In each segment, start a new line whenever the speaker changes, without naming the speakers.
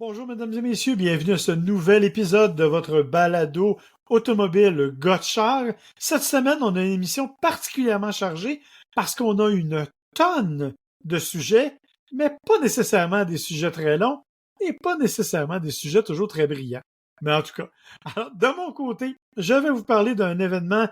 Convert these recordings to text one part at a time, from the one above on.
Bonjour mesdames et messieurs, bienvenue à ce nouvel épisode de votre balado automobile Gotchard. Cette semaine, on a une émission particulièrement chargée parce qu'on a une tonne de sujets, mais pas nécessairement des sujets très longs et pas nécessairement des sujets toujours très brillants. Mais en tout cas, alors, de mon côté, je vais vous parler d'un événement,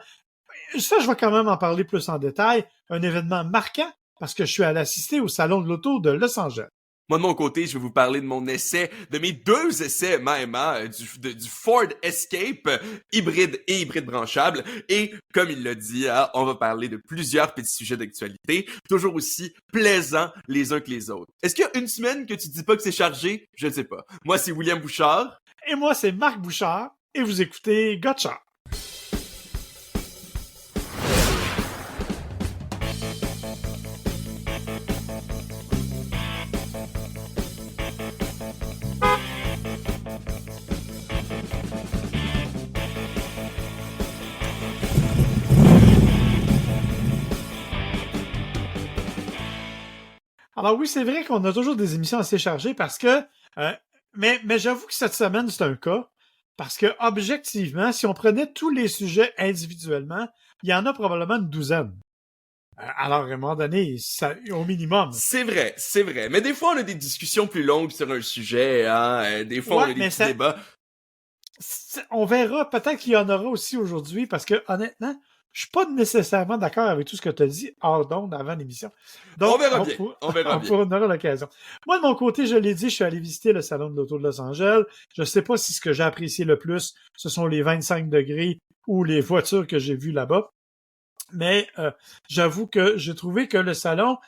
ça je vais quand même en parler plus en détail, un événement marquant parce que je suis allé assister au Salon de l'Auto de Los Angeles.
Moi, de mon côté, je vais vous parler de mon essai, de mes deux essais même, du Ford Escape hybride et hybride branchable. Et comme il l'a dit, on va parler de plusieurs petits sujets d'actualité, toujours aussi plaisants les uns que les autres. Est-ce qu'il y a une semaine que tu dis pas que c'est chargé? Je ne sais pas. Moi, c'est William Bouchard.
Et moi, c'est Marc Bouchard, et vous écoutez Gotchard. Alors oui, c'est vrai qu'on a toujours des émissions assez chargées parce que, euh, mais j'avoue que cette semaine, c'est un cas. Parce que, objectivement, si on prenait tous les sujets individuellement, il y en a probablement une douzaine. Alors, à un moment donné, ça, au minimum.
C'est vrai, c'est vrai. Mais des fois, on a des discussions plus longues sur un sujet, des fois, on a des petits débats.
On verra, peut-être qu'il y en aura aussi aujourd'hui, parce que, honnêtement, je suis pas nécessairement d'accord avec tout ce que tu as dit hors d'onde avant l'émission. Donc,
on verra bien.
On aura l'occasion. Moi, de mon côté, je l'ai dit, je suis allé visiter le Salon de l'Auto de Los Angeles. Je sais pas si ce que j'ai apprécié le plus, ce sont les 25 degrés ou les voitures que j'ai vues là-bas. Mais j'avoue que j'ai trouvé que le salon,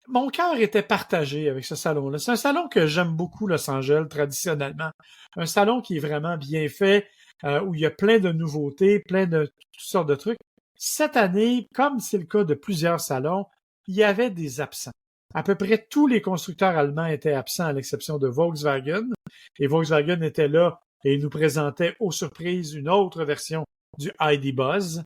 mon cœur était partagé avec ce salon-là. C'est un salon que j'aime beaucoup, Los Angeles, traditionnellement. Un salon qui est vraiment bien fait, où il y a plein de nouveautés, plein de toutes sortes de trucs. Cette année, comme c'est le cas de plusieurs salons, il y avait des absents. À peu près tous les constructeurs allemands étaient absents, à l'exception de Volkswagen. Et Volkswagen était là et nous présentait aux surprises une autre version du ID Buzz.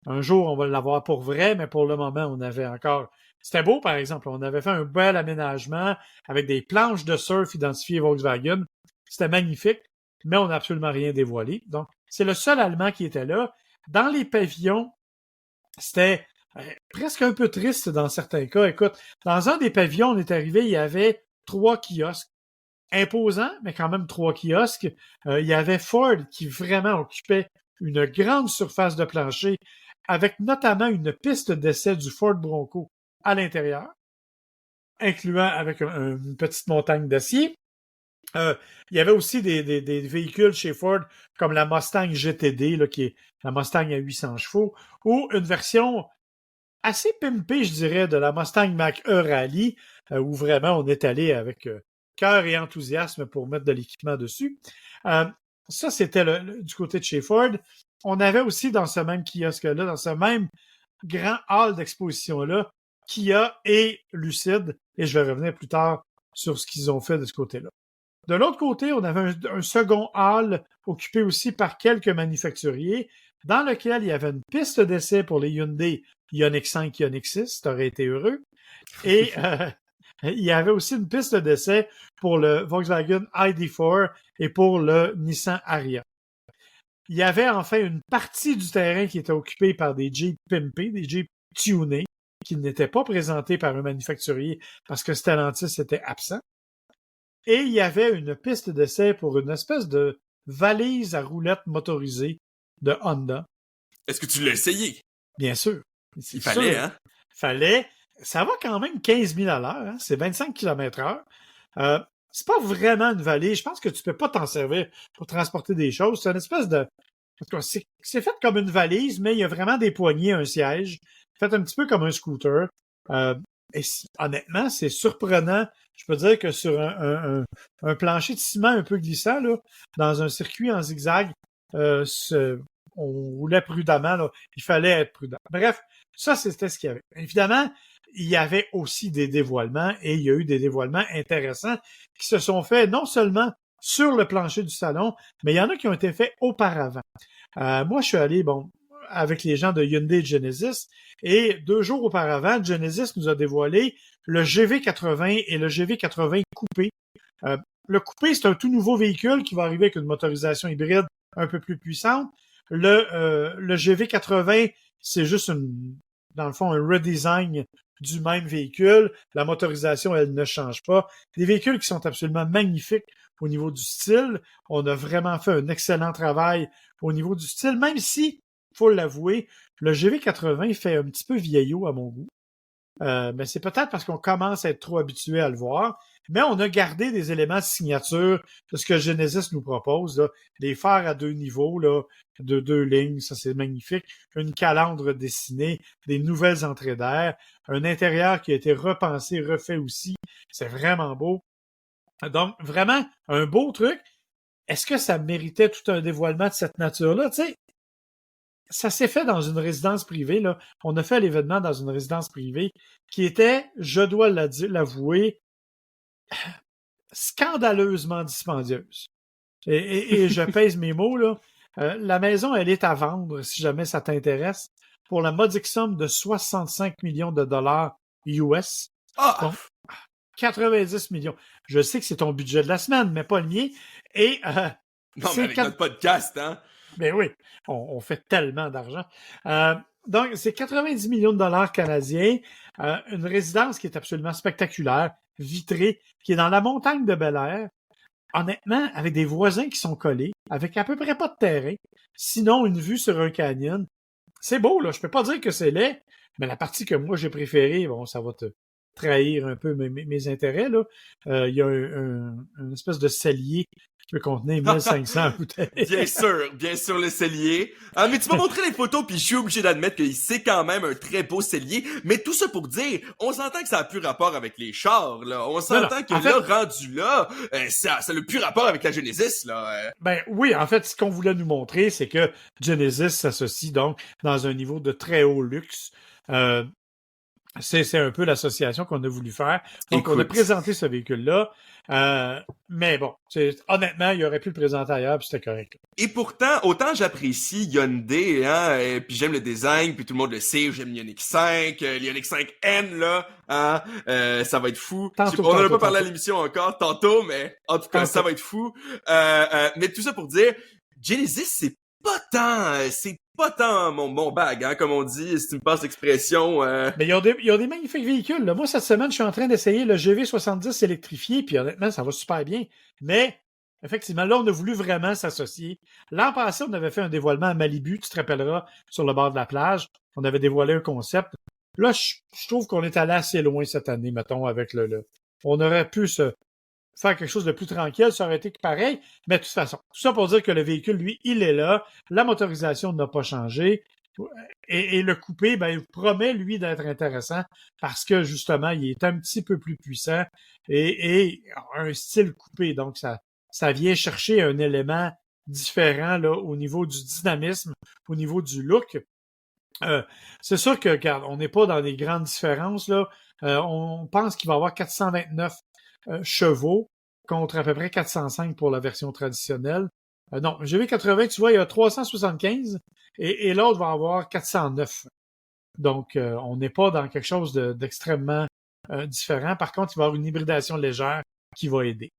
Un jour, on va l'avoir pour vrai, mais pour le moment, on avait encore... C'était beau, par exemple. On avait fait un bel aménagement avec des planches de surf identifiées Volkswagen. C'était magnifique, mais on n'a absolument rien dévoilé. Donc, c'est le seul Allemand qui était là. Dans les pavillons, c'était presque un peu triste dans certains cas. Écoute, dans un des pavillons, on est arrivé, il y avait 3 kiosques. Imposants, mais quand même 3 kiosques. Il y avait Ford qui vraiment occupait une grande surface de plancher avec notamment une piste d'essai du Ford Bronco à l'intérieur, incluant avec une petite montagne d'acier. Il y avait aussi des véhicules chez Ford comme la Mustang GTD, là, qui est la Mustang à 800 chevaux, ou une version assez pimpée, je dirais, de la Mustang Mach-E Rally, où vraiment on est allé avec cœur et enthousiasme pour mettre de l'équipement dessus. Ça, c'était du côté de chez Ford. On avait aussi dans ce même kiosque-là, dans ce même grand hall d'exposition-là, Kia et Lucid, et je vais revenir plus tard sur ce qu'ils ont fait de ce côté-là. De l'autre côté, on avait un second hall occupé aussi par quelques manufacturiers, dans lequel il y avait une piste d'essai pour les Hyundai Ioniq 5, Ioniq 6, t'aurais été heureux, et il y avait aussi une piste d'essai pour le Volkswagen ID4 et pour le Nissan Ariya. Il y avait enfin une partie du terrain qui était occupée par des Jeeps pimpés, des Jeeps tunés, qui n'étaient pas présentés par un manufacturier parce que Stellantis était absent. Et il y avait une piste d'essai pour une espèce de valise à roulettes motorisée de Honda.
Est-ce que tu l'as essayé?
Bien sûr.
Il fallait, sûr. Hein?
Fallait. Ça va quand même 15 000 à l'heure. Hein? C'est 25 km/h. C'est pas vraiment une valise. Je pense que tu peux pas t'en servir pour transporter des choses. C'est une espèce de... C'est fait comme une valise, mais il y a vraiment des poignées, un siège. Fait un petit peu comme un scooter. Et honnêtement, c'est surprenant. Je peux dire que sur un plancher de ciment un peu glissant, là, dans un circuit en zigzag, on roulait prudemment. Là. Il fallait être prudent. Bref, ça, c'était ce qu'il y avait. Évidemment, il y avait aussi des dévoilements et il y a eu des dévoilements intéressants qui se sont faits non seulement sur le plancher du salon, mais il y en a qui ont été faits auparavant. Moi, je suis allé, avec les gens de Hyundai Genesis, et 2 jours auparavant, Genesis nous a dévoilé le GV80 et le GV80 coupé. le coupé, c'est un tout nouveau véhicule qui va arriver avec une motorisation hybride un peu plus puissante. Le GV80, c'est juste dans le fond, un redesign du même véhicule. La motorisation, elle ne change pas. Des véhicules qui sont absolument magnifiques au niveau du style. On a vraiment fait un excellent travail au niveau du style, même si, faut l'avouer, le GV80 fait un petit peu vieillot à mon goût. Mais c'est peut-être parce qu'on commence à être trop habitué à le voir. Mais on a gardé des éléments de signature de ce que Genesis nous propose. Là. Des phares à 2 niveaux, là, de 2 lignes, ça c'est magnifique. Une calandre dessinée, des nouvelles entrées d'air, un intérieur qui a été repensé, refait aussi. C'est vraiment beau. Donc, vraiment, un beau truc. Est-ce que ça méritait tout un dévoilement de cette nature-là? Tu sais, ça s'est fait dans une résidence privée. Là. On a fait l'événement dans une résidence privée qui était, je dois l'avouer, scandaleusement dispendieuse. Et je pèse mes mots, là. La maison, elle est à vendre, si jamais ça t'intéresse, pour la modique somme de 65 millions de dollars US.
Ah!
Donc, 90 millions. Je sais que c'est ton budget de la semaine, mais pas le mien. Et
non, mais avec notre podcast, hein?
Ben oui, on fait tellement d'argent. Donc, c'est 90 millions de dollars canadiens, une résidence qui est absolument spectaculaire, vitrée, qui est dans la montagne de Bel-Air. Honnêtement, avec des voisins qui sont collés, avec à peu près pas de terrain, sinon une vue sur un canyon. C'est beau, là. Je peux pas dire que c'est laid, mais la partie que moi j'ai préférée, bon, ça va te trahir un peu mes intérêts, là. Il y a une espèce de cellier qui peut contenir 1500 bouteilles.
Bien sûr, le cellier. Ah, mais tu m'as montré les photos, puis je suis obligé d'admettre qu'il c'est quand même un très beau cellier. Mais tout ça pour dire, on s'entend que ça a plus rapport avec les chars, là. On s'entend que là, rendu là, ça a plus rapport avec la Genesis, là.
Ben oui, en fait, ce qu'on voulait nous montrer, c'est que Genesis s'associe donc dans un niveau de très haut luxe. C'est un peu l'association qu'on a voulu faire. Donc, écoute, on a présenté ce véhicule-là. Mais bon, honnêtement, il aurait pu le présenter ailleurs, puis c'était correct.
Et pourtant, autant j'apprécie Hyundai, hein, puis j'aime le design, puis tout le monde le sait, j'aime l'Ioniq 5, l'Ioniq 5N, là, hein, ça va être fou. On en a pas parlé à l'émission encore, tantôt, mais en tout cas, ça va être fou. Mais tout ça pour dire, Genesis, c'est pas tant mon bag, hein, comme on dit, si tu me passes l'expression.
Mais ils ont des magnifiques véhicules. Là. Moi, cette semaine, je suis en train d'essayer le GV70 électrifié, puis honnêtement, ça va super bien. Mais, effectivement, là, on a voulu vraiment s'associer. L'an passé, on avait fait un dévoilement à Malibu, tu te rappelleras, sur le bord de la plage. On avait dévoilé un concept. Là, je trouve qu'on est allé assez loin cette année, mettons, avec on aurait pu faire quelque chose de plus tranquille, ça aurait été pareil, mais de toute façon, tout ça pour dire que le véhicule, lui, il est là, la motorisation n'a pas changé, et le coupé, ben, il promet, lui, d'être intéressant, parce que, justement, il est un petit peu plus puissant, et un style coupé, donc ça vient chercher un élément différent, là, au niveau du dynamisme, au niveau du look. C'est sûr que, regarde, on n'est pas dans des grandes différences, là, on pense qu'il va y avoir 429 chevaux contre à peu près 405 pour la version traditionnelle. Non, GV80, tu vois, il y a 375 et l'autre va avoir 409. Donc, on n'est pas dans quelque chose d'extrêmement différent. Par contre, il va y avoir une hybridation légère qui va aider.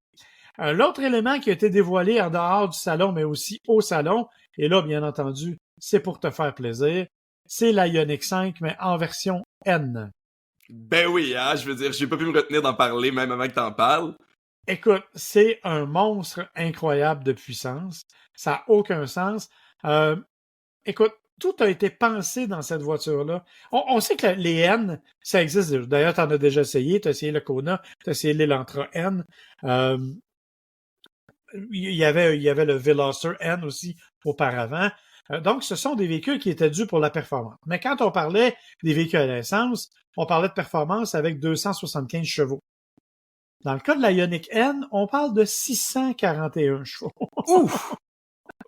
L'autre élément qui a été dévoilé en dehors du salon, mais aussi au salon, et là, bien entendu, c'est pour te faire plaisir, c'est la Ioniq 5, mais en version N.
Ben oui, hein, je veux dire, j'ai pas pu me retenir d'en parler, même avant que t'en parles.
Écoute, c'est un monstre incroyable de puissance. Ça n'a aucun sens. Écoute, tout a été pensé dans cette voiture-là. On sait que les N, ça existe. D'ailleurs, tu en as déjà essayé. Tu as essayé le Kona, tu as essayé l'Elantra N. Il y avait le Veloster N aussi auparavant. Donc, ce sont des véhicules qui étaient dus pour la performance. Mais quand on parlait des véhicules à essence, on parlait de performance avec 275 chevaux. Dans le cas de la Ioniq N, on parle de 641 chevaux.
Ouf!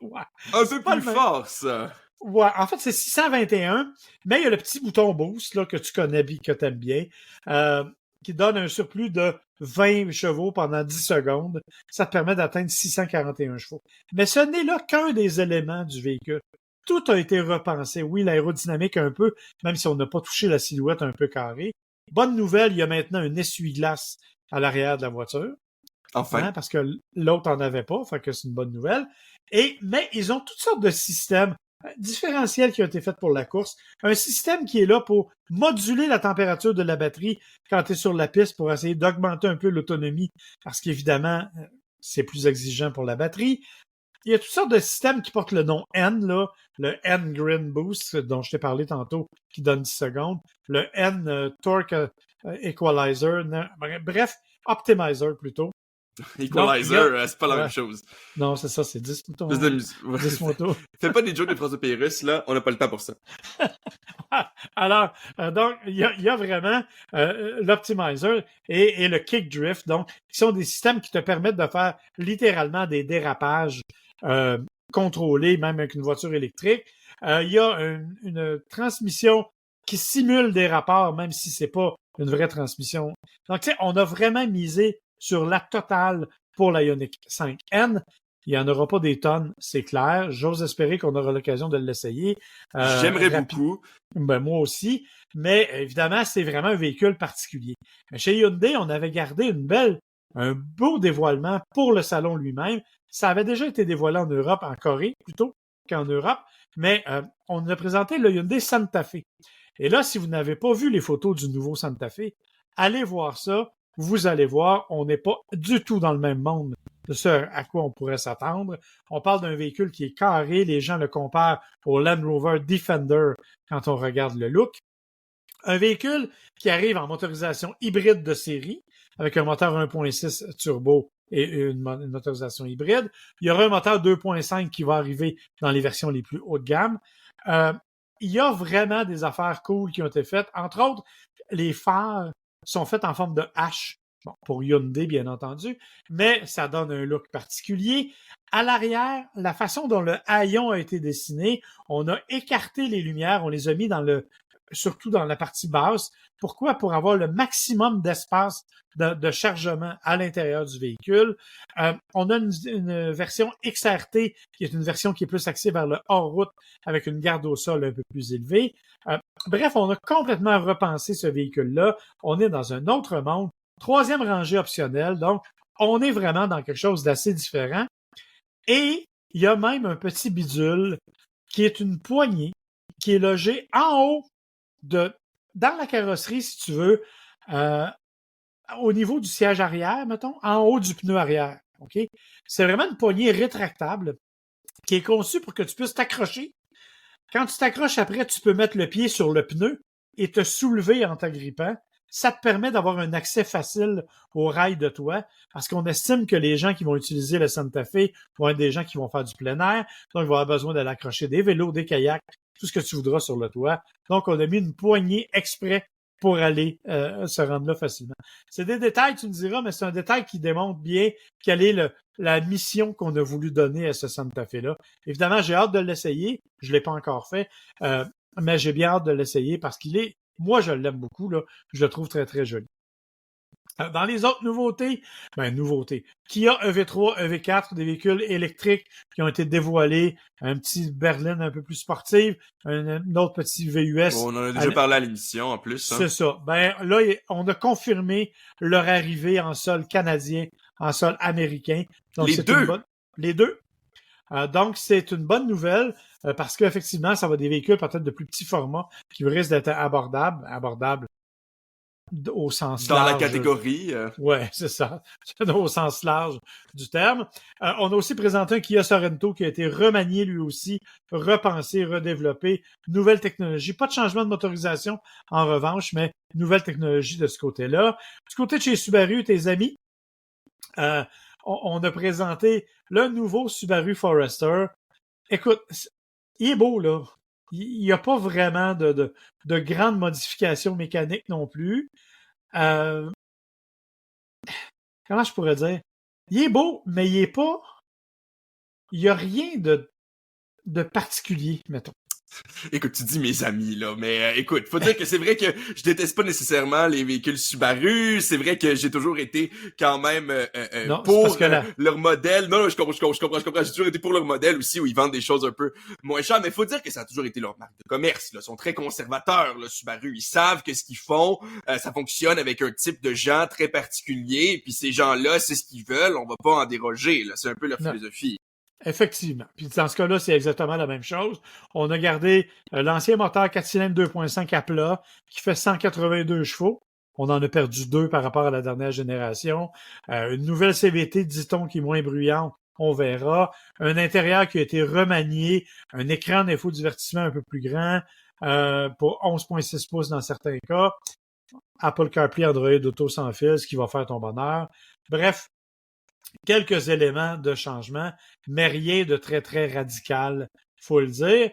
Ouais.
Un peu plus fort, ça.
Ouais, en fait, c'est 621, mais il y a le petit bouton boost là, que tu connais bien, que tu aimes bien, qui donne un surplus de 20 chevaux pendant 10 secondes. Ça te permet d'atteindre 641 chevaux. Mais ce n'est là qu'un des éléments du véhicule. Tout a été repensé. Oui, l'aérodynamique un peu, même si on n'a pas touché la silhouette un peu carrée. Bonne nouvelle, il y a maintenant un essuie-glace à l'arrière de la voiture.
Enfin.
Parce que l'autre en avait pas, fait que c'est une bonne nouvelle. Mais ils ont toutes sortes de systèmes différentiels qui ont été faits pour la course. Un système qui est là pour moduler la température de la batterie quand tu es sur la piste pour essayer d'augmenter un peu l'autonomie, parce qu'évidemment, c'est plus exigeant pour la batterie. Il y a toutes sortes de systèmes qui portent le nom N, là. Le N Green Boost, dont je t'ai parlé tantôt, qui donne 10 secondes. Le N Torque Equalizer. Bref, Optimizer plutôt.
Equalizer, c'est pas la même chose.
Non, c'est ça, c'est 10 motos.
Plus de musique.
10 motos.
Fais pas des jokes de François Pérusse, là. On n'a pas le temps pour ça.
Alors, donc, il y a vraiment l'optimizer et le kick drift, donc, qui sont des systèmes qui te permettent de faire littéralement des dérapages contrôlés, même avec une voiture électrique. Il y a une transmission qui simule des rapports, même si c'est pas une vraie transmission. Donc, tu sais, on a vraiment misé sur la totale pour la Ioniq 5N. Il n'y en aura pas des tonnes, c'est clair. J'ose espérer qu'on aura l'occasion de l'essayer.
J'aimerais beaucoup.
Ben, moi aussi. Mais évidemment, c'est vraiment un véhicule particulier. Mais chez Hyundai, on avait gardé un beau dévoilement pour le salon lui-même. Ça avait déjà été dévoilé en Europe, en Corée plutôt qu'en Europe. Mais on a présenté le Hyundai Santa Fe. Et là, si vous n'avez pas vu les photos du nouveau Santa Fe, allez voir ça. Vous allez voir, on n'est pas du tout dans le même monde de ce à quoi on pourrait s'attendre. On parle d'un véhicule qui est carré. Les gens le comparent au Land Rover Defender quand on regarde le look. Un véhicule qui arrive en motorisation hybride de série avec un moteur 1.6 turbo et une motorisation hybride. Il y aura un moteur 2.5 qui va arriver dans les versions les plus haut de gamme. Il y a vraiment des affaires cool qui ont été faites. Entre autres, les phares sont faits en forme de H. Bon, pour Hyundai, bien entendu, mais ça donne un look particulier. À l'arrière, la façon dont le haillon a été dessiné, on a écarté les lumières, on les a mis surtout dans la partie basse. Pourquoi? Pour avoir le maximum d'espace de chargement à l'intérieur du véhicule. On a une version XRT, qui est une version qui est plus axée vers le hors-route, avec une garde au sol un peu plus élevée. Bref, on a complètement repensé ce véhicule-là. On est dans un autre monde. Troisième rangée optionnelle, donc on est vraiment dans quelque chose d'assez différent. Et il y a même un petit bidule qui est une poignée qui est logée en haut dans la carrosserie, si tu veux, au niveau du siège arrière, mettons, en haut du pneu arrière. OK? C'est vraiment une poignée rétractable qui est conçue pour que tu puisses t'accrocher. Quand tu t'accroches après, tu peux mettre le pied sur le pneu et te soulever en t'agrippant. Ça te permet d'avoir un accès facile au rail de toit, parce qu'on estime que les gens qui vont utiliser le Santa Fe vont être des gens qui vont faire du plein air, donc ils vont avoir besoin d'aller accrocher des vélos, des kayaks, tout ce que tu voudras sur le toit. Donc, on a mis une poignée exprès pour aller se rendre là facilement. C'est des détails, tu me diras, mais c'est un détail qui démontre bien quelle est la mission qu'on a voulu donner à ce Santa Fe-là. Évidemment, j'ai hâte de l'essayer. Je l'ai pas encore fait, mais j'ai bien hâte de l'essayer parce moi, je l'aime beaucoup, là. Je le trouve très, très joli. Dans les autres nouveautés, Kia EV3, EV4, des véhicules électriques qui ont été dévoilés, un petit berline un peu plus sportive, un autre petit VUS.
On en a déjà parlé à l'émission, en plus. Hein.
C'est ça. Là, on a confirmé leur arrivée en sol canadien, en sol américain. Donc, les deux. Donc, c'est une bonne nouvelle parce qu'effectivement, ça va des véhicules peut-être de plus petit format qui risquent d'être abordables au sens large.
Dans la catégorie.
Ouais, c'est ça. Au sens large du terme. On a aussi présenté un Kia Sorento qui a été remanié lui aussi, repensé, redéveloppé. Nouvelle technologie. Pas de changement de motorisation en revanche, mais nouvelle technologie de ce côté-là. Du côté de chez Subaru, tes amis, on a présenté le nouveau Subaru Forester. Écoute, il est beau, là. Il n'y a pas vraiment de grandes modifications mécaniques non plus. Comment je pourrais dire? Il est beau, mais il est pas... Il n'y a rien de particulier, mettons.
Écoute, tu dis mes amis, là, mais écoute, faut dire que c'est vrai que je déteste pas nécessairement les véhicules Subaru, c'est vrai que j'ai toujours été quand même
Non, c'est parce
pour
que là,
leur modèle. Non, je comprends, j'ai toujours été pour leur modèle aussi, où ils vendent des choses un peu moins chères, mais faut dire que ça a toujours été leur marque de commerce, là. Ils sont très conservateurs, là, Subaru. Ils savent que ce qu'ils font, ça fonctionne avec un type de gens très particulier, et puis ces gens-là, c'est ce qu'ils veulent, on va pas en déroger, là. C'est un peu leur
non,
philosophie.
effectivement. Puis dans ce cas-là, c'est exactement la même chose. On a gardé l'ancien moteur 4 cylindres 2.5 à plat qui fait 182 chevaux. On en a perdu 2 par rapport à la dernière génération. Une nouvelle CVT, dit-on, qui est moins bruyante. On verra. Un intérieur qui a été remanié. Un écran d'infodivertissement un peu plus grand pour 11,6 pouces dans certains cas. Apple CarPlay, Android Auto sans fil, ce qui va faire ton bonheur. Bref, quelques éléments de changement, mais rien de très, très radical, faut le dire.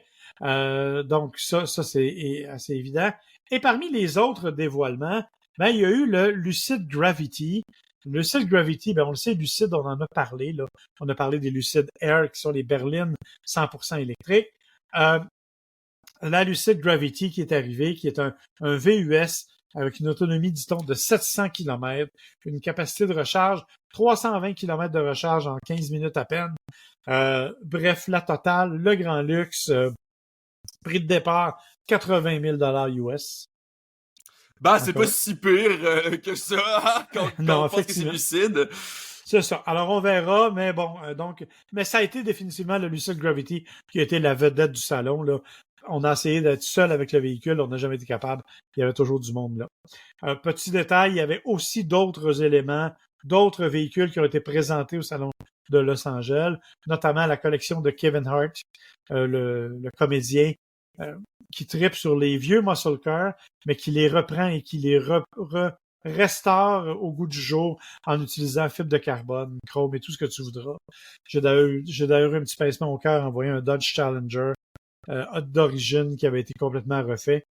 Donc, ça c'est assez évident. Et parmi les autres dévoilements, ben, il y a eu le Lucid Gravity. Le Lucid Gravity, ben, on le sait, Lucid, on en a parlé, là. On a parlé des Lucid Air, qui sont les berlines 100% électriques. La Lucid Gravity qui est arrivée, qui est un VUS avec une autonomie, dit-on, de 700 km, une capacité de recharge, 320 km de recharge en 15 minutes à peine. Bref, la totale, le grand luxe, prix de départ, 80 000 US.
Bah, c'est pas
Encore.
si pire que ça, hein, quand
Non,
on pense que c'est
effectivement.
lucide.
C'est ça. Alors, on verra, mais bon, mais ça a été définitivement le Lucid Gravity qui a été la vedette du salon, là. On a essayé d'être seul avec le véhicule, on n'a jamais été capable. Il y avait toujours du monde là. Petit détail, il y avait aussi d'autres éléments, d'autres véhicules qui ont été présentés au salon de Los Angeles, notamment la collection de Kevin Hart, le comédien qui tripe sur les vieux muscle cars, mais qui les reprend et qui les restaure au goût du jour en utilisant fibre de carbone, chrome et tout ce que tu voudras. J'ai d'ailleurs eu un petit pincement au cœur en voyant un Dodge Challenger d'origine qui avait été complètement refait.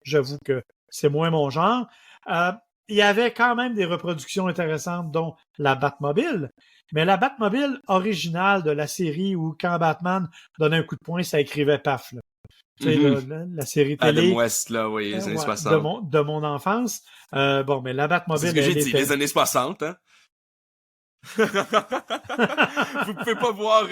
J'avoue que c'est moins mon genre. Il y avait quand même des reproductions intéressantes, dont la Batmobile. Mais la Batmobile originale de la série où quand Batman donnait un coup de poing, ça écrivait paf. Là. Tu sais, la série
Adam
télé
West, là, oui, les années
ouais,
60.
de mon enfance. Bon, mais la
C'est ce
Batmobile,
que j'ai
elle
dit,
était...
les années 60, hein. Vous pouvez pas voir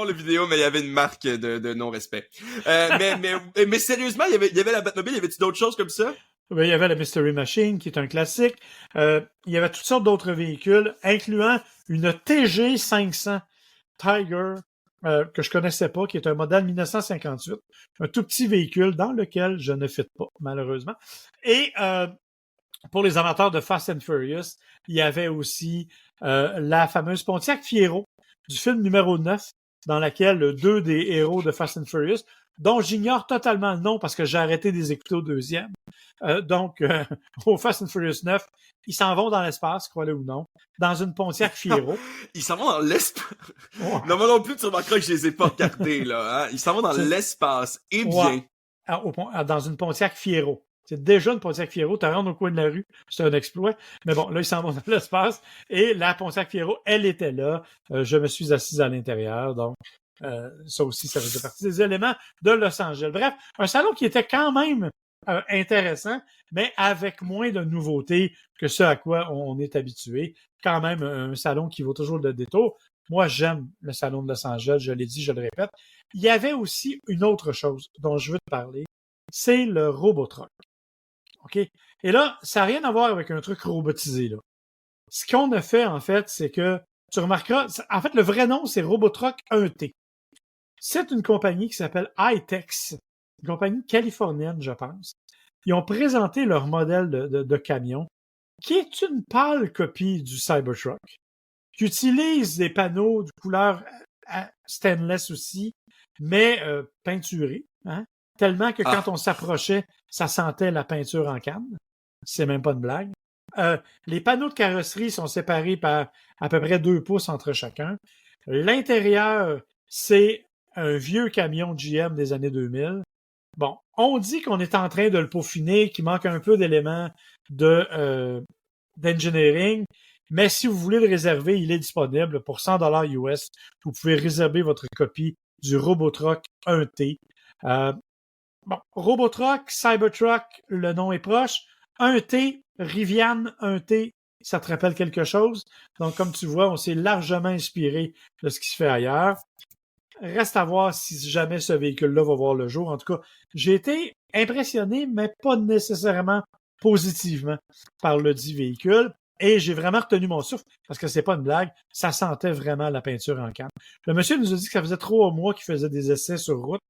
la vidéo, mais il y avait une marque de non-respect. Mais sérieusement, il y avait la Batmobile, y avait-tu d'autres choses comme ça?
Il y avait la Mystery Machine, qui est un classique. Il y avait toutes sortes d'autres véhicules, incluant une TG 500 Tiger, que je connaissais pas, qui est un modèle 1958. Un tout petit véhicule dans lequel je ne fit pas, malheureusement. Et pour les amateurs de Fast and Furious, il y avait aussi la fameuse Pontiac Fiero du film numéro 9, dans laquelle deux des héros de Fast and Furious, dont j'ignore totalement le nom parce que j'ai arrêté de les écouter au deuxième. Au Fast and Furious 9, ils s'en vont dans l'espace, croyez-le ou non, dans une Pontiac Fiero.
Ils s'en vont dans l'espace.
Oh.
Non, moi non plus, tu remarqueras que je les ai pas regardés, là, hein. Ils s'en vont dans l'espace. Et bien.
Ouais. Dans une Pontiac Fiero. C'est déjà une Pontiac Fiero. Tu rentres au coin de la rue, c'est un exploit. Mais bon, là, ils s'en vont dans l'espace. Et la Pontiac Fiero, elle était là. Je me suis assise à l'intérieur. Donc, ça aussi, ça faisait partie des éléments de Los Angeles. Bref, un salon qui était quand même intéressant, mais avec moins de nouveautés que ce à quoi on est habitué. Quand même, un salon qui vaut toujours le détour. Moi, j'aime le salon de Los Angeles, je l'ai dit, je le répète. Il y avait aussi une autre chose dont je veux te parler, c'est le Robotruck. OK? Et là, ça n'a rien à voir avec un truc robotisé, là. Ce qu'on a fait, en fait, c'est que, tu remarqueras, en fait, le vrai nom, c'est Robotruck 1T. C'est une compagnie qui s'appelle iTex, une compagnie californienne, je pense. Ils ont présenté leur modèle de camion, qui est une pâle copie du Cybertruck, qui utilise des panneaux de couleur stainless aussi, mais peinturés, hein? Tellement que quand on s'approchait, ça sentait la peinture en canne. C'est même pas une blague. Les panneaux de carrosserie sont séparés par à peu près 2 pouces entre chacun. L'intérieur, c'est un vieux camion GM des années 2000. Bon, on dit qu'on est en train de le peaufiner, qu'il manque un peu d'éléments d'engineering, mais si vous voulez le réserver, il est disponible pour $100 US. Vous pouvez réserver votre copie du Robotruck 1T. Euh, bon, Robotruck, Cybertruck, le nom est proche. 1T, Rivian 1T, ça te rappelle quelque chose. Donc, comme tu vois, on s'est largement inspiré de ce qui se fait ailleurs. Reste à voir si jamais ce véhicule-là va voir le jour. En tout cas, j'ai été impressionné, mais pas nécessairement positivement par le dit véhicule. Et j'ai vraiment retenu mon souffle parce que c'est pas une blague. Ça sentait vraiment la peinture en canne. Le monsieur nous a dit que ça faisait 3 mois qu'il faisait des essais sur route.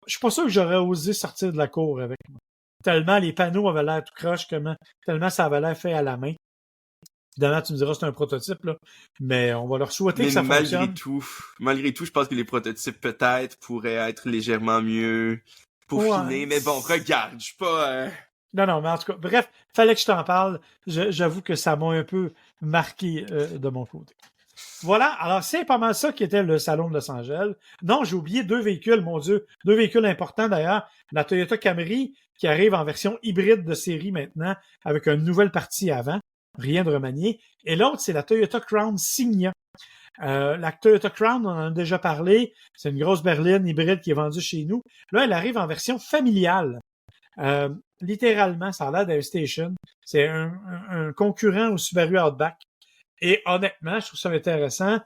Je suis pas sûr que j'aurais osé sortir de la cour avec moi. Tellement les panneaux avaient l'air tout croche, tellement ça avait l'air fait à la main. Évidemment, tu me diras c'est un prototype, là, mais on va leur souhaiter que ça fonctionne.
Malgré tout, je pense que les prototypes peut-être pourraient être légèrement mieux peaufinés, mais bon, regarde, je suis pas...
Non, mais en tout cas, bref, fallait que je t'en parle. J'avoue que ça m'a un peu marqué de mon côté. Voilà, alors c'est pas mal ça qui était le salon de Los Angeles. Non, j'ai oublié 2 véhicules, mon Dieu. 2 véhicules importants d'ailleurs. La Toyota Camry qui arrive en version hybride de série maintenant avec une nouvelle partie avant. Rien de remanié. Et l'autre, c'est la Toyota Crown Signa. La Toyota Crown, on en a déjà parlé. C'est une grosse berline hybride qui est vendue chez nous. Là, elle arrive en version familiale. Littéralement, ça a l'air d'un station. C'est un concurrent au Subaru Outback. Et honnêtement, je trouve ça intéressant.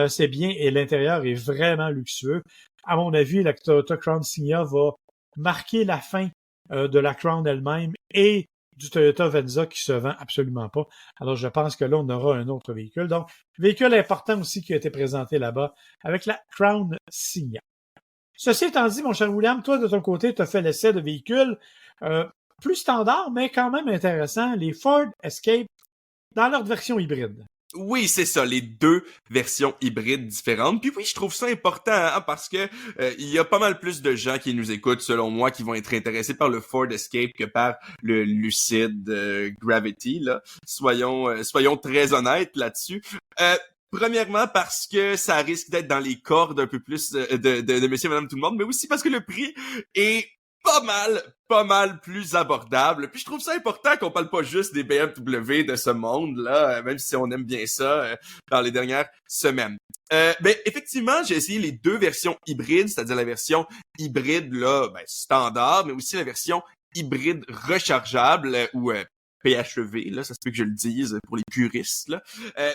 C'est bien et l'intérieur est vraiment luxueux. À mon avis, la Toyota Crown Signa va marquer la fin de la Crown elle-même et du Toyota Venza qui se vend absolument pas. Alors, je pense que là, on aura un autre véhicule. Donc, véhicule important aussi qui a été présenté là-bas avec la Crown Signa. Ceci étant dit, mon cher William, toi, de ton côté, tu as fait l'essai de véhicules plus standards, mais quand même intéressants, les Ford Escape dans leur version hybride.
Oui, c'est ça, les 2 versions hybrides différentes. Puis oui, je trouve ça important hein, parce que il y a pas mal plus de gens qui nous écoutent, selon moi, qui vont être intéressés par le Ford Escape que par le Lucid Gravity. Là, soyons très honnêtes là-dessus. Premièrement parce que ça risque d'être dans les cordes un peu plus de Monsieur et Madame tout le monde, mais aussi parce que le prix est pas mal plus abordable. Puis je trouve ça important qu'on parle pas juste des BMW de ce monde-là, même si on aime bien ça dans les dernières semaines. Ben effectivement, j'ai essayé les 2 versions hybrides, c'est-à-dire la version hybride là, standard, mais aussi la version hybride rechargeable ou PHEV, là, ça se peut que je le dise pour les puristes, là.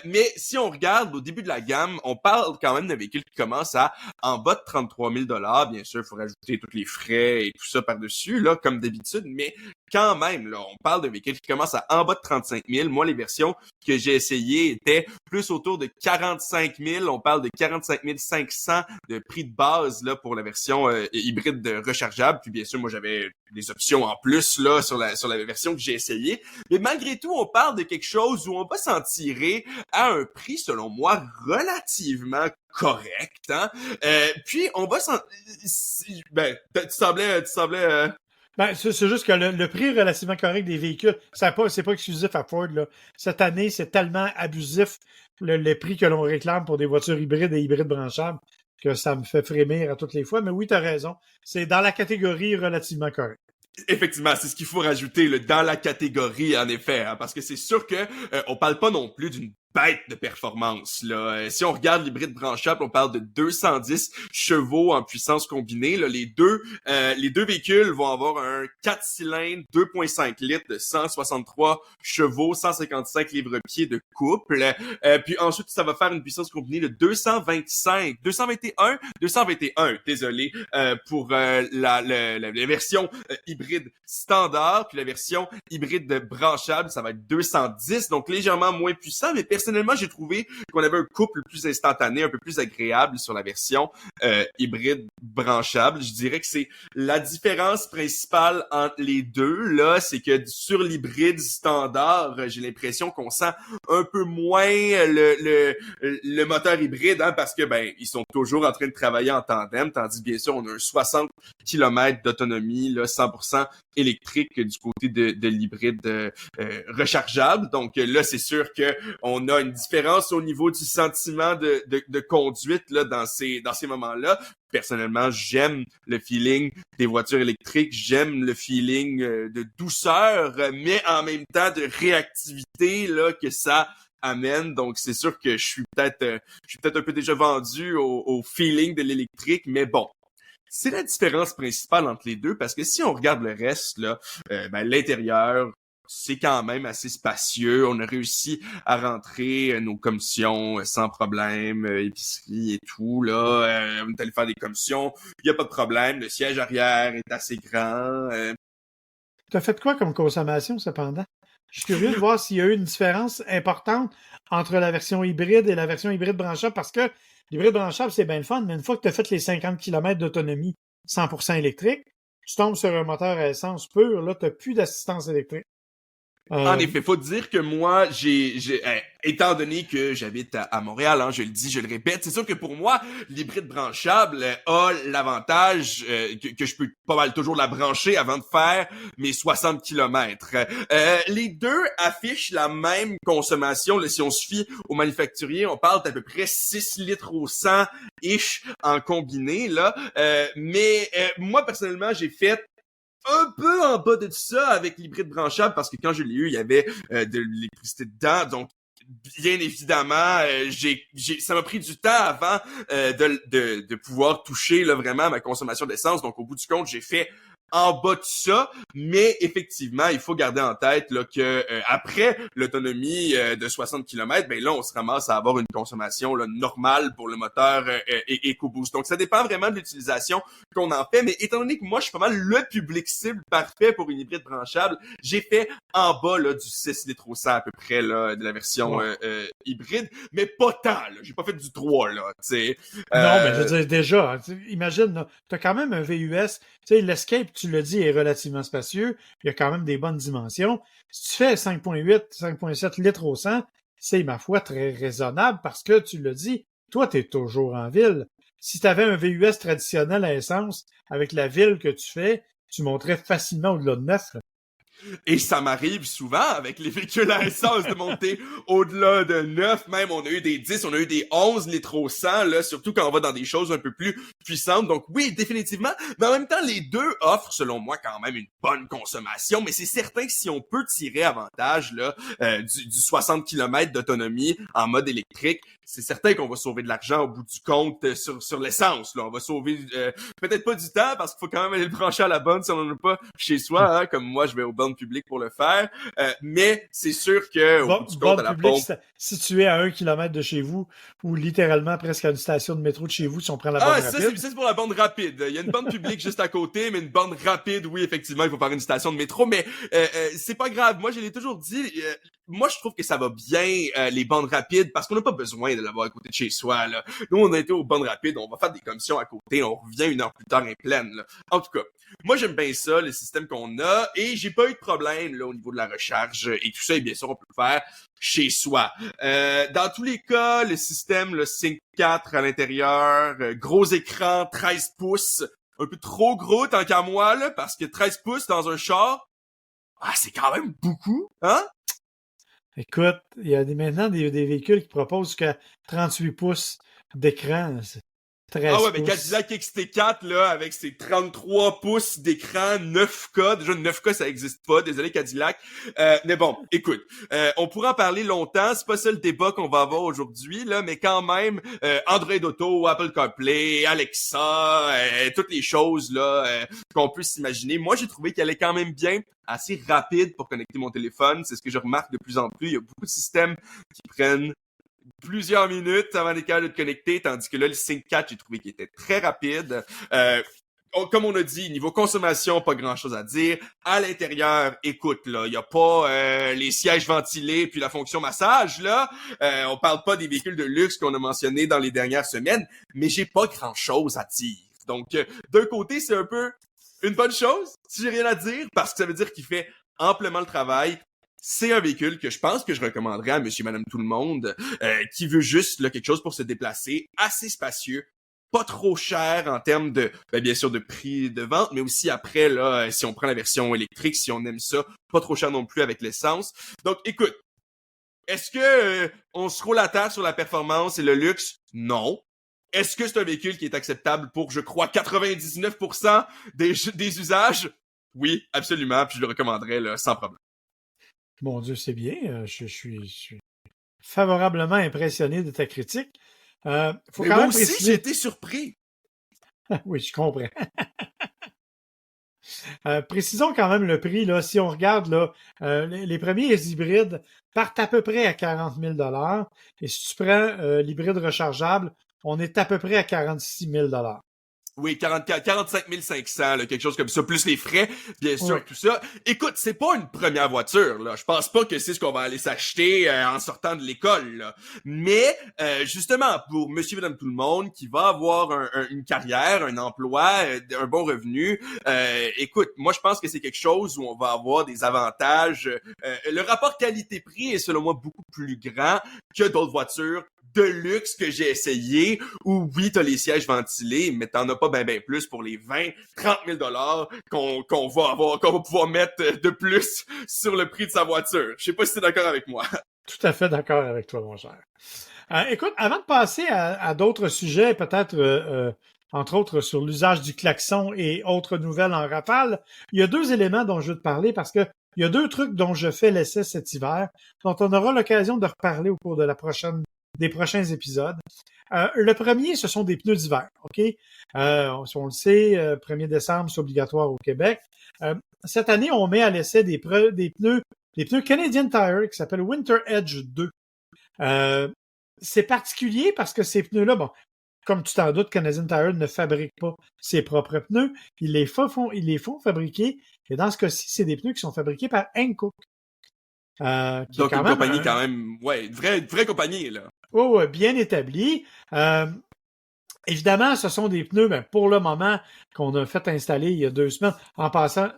Mais si on regarde au début de la gamme, on parle quand même d'un véhicule qui commence à en bas de 33 000 $. Bien sûr, il faut rajouter tous les frais et tout ça par-dessus, là, comme d'habitude, mais quand même, là, on parle d'un véhicule qui commence à en bas de 35 000. Moi, les versions que j'ai essayées étaient plus autour de 45 000. On parle de 45 500 de prix de base là pour la version hybride rechargeable. Puis bien sûr, moi, j'avais des options en plus là sur la version que j'ai essayée. Mais malgré tout, on parle de quelque chose où on va s'en tirer à un prix, selon moi, relativement correct. Hein? Puis on va s'en... Ben, tu semblais...
Ben, c'est juste que le prix est relativement correct des véhicules. C'est pas exclusif à Ford, là. Cette année, c'est tellement abusif, le prix que l'on réclame pour des voitures hybrides et hybrides branchables, que ça me fait frémir à toutes les fois. Mais oui, t'as raison. C'est dans la catégorie relativement correct.
Effectivement, c'est ce qu'il faut rajouter là, dans la catégorie, en effet, hein, parce que c'est sûr que on parle pas non plus d'une bête de performance. Là. Si on regarde l'hybride branchable, on parle de 210 chevaux en puissance combinée. Là. Les deux véhicules vont avoir un 4 cylindres, 2.5 litres de 163 chevaux, 155 livres-pieds de couple. Puis ensuite, ça va faire une puissance combinée de 221, désolé, pour la version hybride standard. Puis la version hybride branchable, ça va être 210, donc légèrement moins puissant, mais personnellement, j'ai trouvé qu'on avait un couple plus instantané, un peu plus agréable sur la version hybride branchable. Je dirais que c'est la différence principale entre les deux, là, c'est que sur l'hybride standard, j'ai l'impression qu'on sent un peu moins le moteur hybride, hein, parce que ben ils sont toujours en train de travailler en tandem, tandis bien sûr, on a un 60 km d'autonomie, là, 100% électrique du côté de l'hybride rechargeable. Donc là, c'est sûr que on a une différence au niveau du sentiment de conduite là dans ces moments-là. Personnellement, j'aime le feeling des voitures électriques, j'aime le feeling de douceur, mais en même temps de réactivité là que ça amène. Donc c'est sûr que je suis peut-être un peu déjà vendu au feeling de l'électrique, mais bon. c'est la différence principale entre les deux, parce que si on regarde le reste, là, l'intérieur, c'est quand même assez spacieux. On a réussi à rentrer nos commissions sans problème, épicerie et tout, là. On est allé faire des commissions, il y a pas de problème. Le siège arrière est assez grand.
Tu as fait quoi comme consommation, cependant? Je suis curieux de voir s'il y a eu une différence importante entre la version hybride et la version hybride branchable, parce que l'hybride branchable, c'est bien le fun, mais une fois que tu as fait les 50 km d'autonomie 100% électrique, tu tombes sur un moteur à essence pur, là, tu n'as plus d'assistance électrique.
En effet, faut dire que moi, étant donné que j'habite à Montréal, hein, je le dis, je le répète, c'est sûr que pour moi, l'hybride branchable a l'avantage que je peux pas mal toujours la brancher avant de faire mes 60 kilomètres. Les deux affichent la même consommation. Là, si on se fie au manufacturier, on parle d'à peu près 6 litres au 100-ish en combiné. Là. Mais moi, personnellement, j'ai fait un peu en bas de ça avec l'hybride branchable parce que quand je l'ai eu, il y avait de l'électricité dedans. Donc, bien évidemment, ça m'a pris du temps avant de pouvoir toucher là, vraiment ma consommation d'essence. Donc, au bout du compte, j'ai fait en bas de ça, mais effectivement, il faut garder en tête là que après l'autonomie de 60 km, ben là on se ramasse à avoir une consommation là, normale pour le moteur EcoBoost. Donc ça dépend vraiment de l'utilisation qu'on en fait, mais étant donné que moi je suis pas mal le public cible parfait pour une hybride branchable, j'ai fait en bas là du 6 litres au 100 à peu près là de la version hybride, mais pas tant là, j'ai pas fait du 3 là, tu sais.
Non, mais je veux dire, déjà, imagine, tu as quand même un VUS, tu sais, l'Escape, tu l'as dit, est relativement spacieux, il y a quand même des bonnes dimensions. Si tu fais 5.8, 5.7 litres au 100, c'est, ma foi, très raisonnable parce que, tu l'as dit, toi, tu es toujours en ville. Si tu avais un VUS traditionnel à essence, avec la ville que tu fais, tu monterais facilement au-delà de 9.
Et ça m'arrive souvent avec les véhicules à essence de monter au-delà de 9, même on a eu des 10, on a eu des 11 litres au 100, là, surtout quand on va dans des choses un peu plus puissantes. Donc oui, définitivement, mais en même temps, les deux offrent, selon moi, quand même une bonne consommation, mais c'est certain que si on peut tirer avantage là du 60 km d'autonomie en mode électrique, c'est certain qu'on va sauver de l'argent au bout du compte sur l'essence. Là, on va sauver peut-être pas du temps parce qu'il faut quand même aller le brancher à la bonne si on n'en a pas chez soi, hein, comme moi je vais aux bornes publiques pour le faire. Mais c'est sûr que au bout du compte, à la pompe,
situé à 1 km de chez vous ou littéralement presque à une station de métro de chez vous si on prend la borne rapide.
Ça c'est pour la borne rapide. Il y a une borne publique juste à côté, mais une borne rapide, oui, effectivement, il faut faire une station de métro, mais c'est pas grave. Moi, je l'ai toujours dit. Moi, je trouve que ça va bien les bornes rapides parce qu'on n'a pas besoin de l'avoir à côté de chez soi. Là. Nous, on a été aux bornes rapides, on va faire des commissions à côté, on revient 1 heure plus tard en pleine. Là. En tout cas, moi, j'aime bien ça, le système qu'on a, et j'ai pas eu de problème là au niveau de la recharge et tout ça. Et bien sûr, on peut le faire chez soi. Dans tous les cas, le système, le Sync 4 à l'intérieur, gros écran, 13 pouces, un peu trop gros tant qu'à moi là, parce que 13 pouces dans un char, c'est quand même beaucoup, hein?
Écoute, il y a maintenant des véhicules qui proposent jusqu'à 38 pouces d'écran. 13
mais
pouces.
Cadillac XT4, là, avec ses 33 pouces d'écran 9K, déjà 9K, ça existe pas, désolé Cadillac. Mais bon, écoute, on pourra en parler longtemps, c'est pas ça le débat qu'on va avoir aujourd'hui, là, mais quand même, Android Auto, Apple CarPlay, Alexa, toutes les choses, là, qu'on peut s'imaginer. Moi, j'ai trouvé qu'elle est quand même bien, assez rapide pour connecter mon téléphone, c'est ce que je remarque de plus en plus. Il y a beaucoup de systèmes qui prennent plusieurs minutes avant d'être capable de te connecter, tandis que là, le Sync 4, j'ai trouvé qu'il était très rapide. Comme on a dit, niveau consommation, pas grand-chose à dire. À l'intérieur, écoute, là, il y a pas les sièges ventilés puis la fonction massage, là. On parle pas des véhicules de luxe qu'on a mentionnés dans les dernières semaines, mais j'ai pas grand-chose à dire. Donc, d'un côté, c'est un peu une bonne chose, si j'ai rien à dire, parce que ça veut dire qu'il fait amplement le travail. C'est un véhicule que je pense que je recommanderais à monsieur, madame, tout le monde, qui veut juste là, quelque chose pour se déplacer, assez spacieux, pas trop cher en termes de, bien sûr, de prix de vente, mais aussi après, là, si on prend la version électrique, si on aime ça, pas trop cher non plus avec l'essence. Donc, écoute, est-ce que on se roule à terre sur la performance et le luxe? Non. Est-ce que c'est un véhicule qui est acceptable pour, je crois, 99% des usages? Oui, absolument, puis je le recommanderais là, sans problème.
Mon Dieu, c'est bien. Je suis favorablement impressionné de ta critique.
Faut quand même aussi, j'ai été surpris.
Oui, je comprends. Précisons quand même le prix, là. Si on regarde, là, les premiers hybrides partent à peu près à 40 000 $. Et si tu prends l'hybride rechargeable, on est à peu près à 46 000 $.
Oui, 45 500, là, quelque chose comme ça, plus les frais, bien
Oui.
sûr, tout ça. Écoute, c'est pas une première voiture, là. Je pense pas que c'est ce qu'on va aller s'acheter en sortant de l'école, là. Mais, justement, pour monsieur, madame, tout le monde, qui va avoir une carrière, un emploi, un bon revenu, écoute, moi, je pense que c'est quelque chose où on va avoir des avantages. Le rapport qualité-prix est, selon moi, beaucoup plus grand que d'autres voitures de luxe que j'ai essayé, où oui, t'as les sièges ventilés, mais t'en as pas ben plus pour les 20, 30 000 $ qu'on va pouvoir mettre de plus sur le prix de sa voiture. Je sais pas si t'es d'accord avec moi.
Tout à fait d'accord avec toi, mon cher. Écoute, avant de passer à d'autres sujets, peut-être entre autres sur l'usage du klaxon et autres nouvelles en rafale, il y a deux éléments dont je veux te parler parce que il y a deux trucs dont je fais l'essai cet hiver, dont on aura l'occasion de reparler au cours de des prochains épisodes. Le premier, ce sont des pneus d'hiver, OK? On le sait, 1er décembre, c'est obligatoire au Québec. Cette année, on met à l'essai des pneus Canadian Tire qui s'appellent Winter Edge 2. C'est particulier parce que ces pneus-là, bon, comme tu t'en doutes, Canadian Tire ne fabrique pas ses propres pneus. Ils les font fabriquer. Et dans ce cas-ci, c'est des pneus qui sont fabriqués par Hankook. Qui
Donc
est quand
une
même
compagnie quand même, ouais, une vraie compagnie, là.
bien établie. Évidemment, ce sont des pneus, ben, pour le moment, qu'on a fait installer il y a 2 semaines. En passant,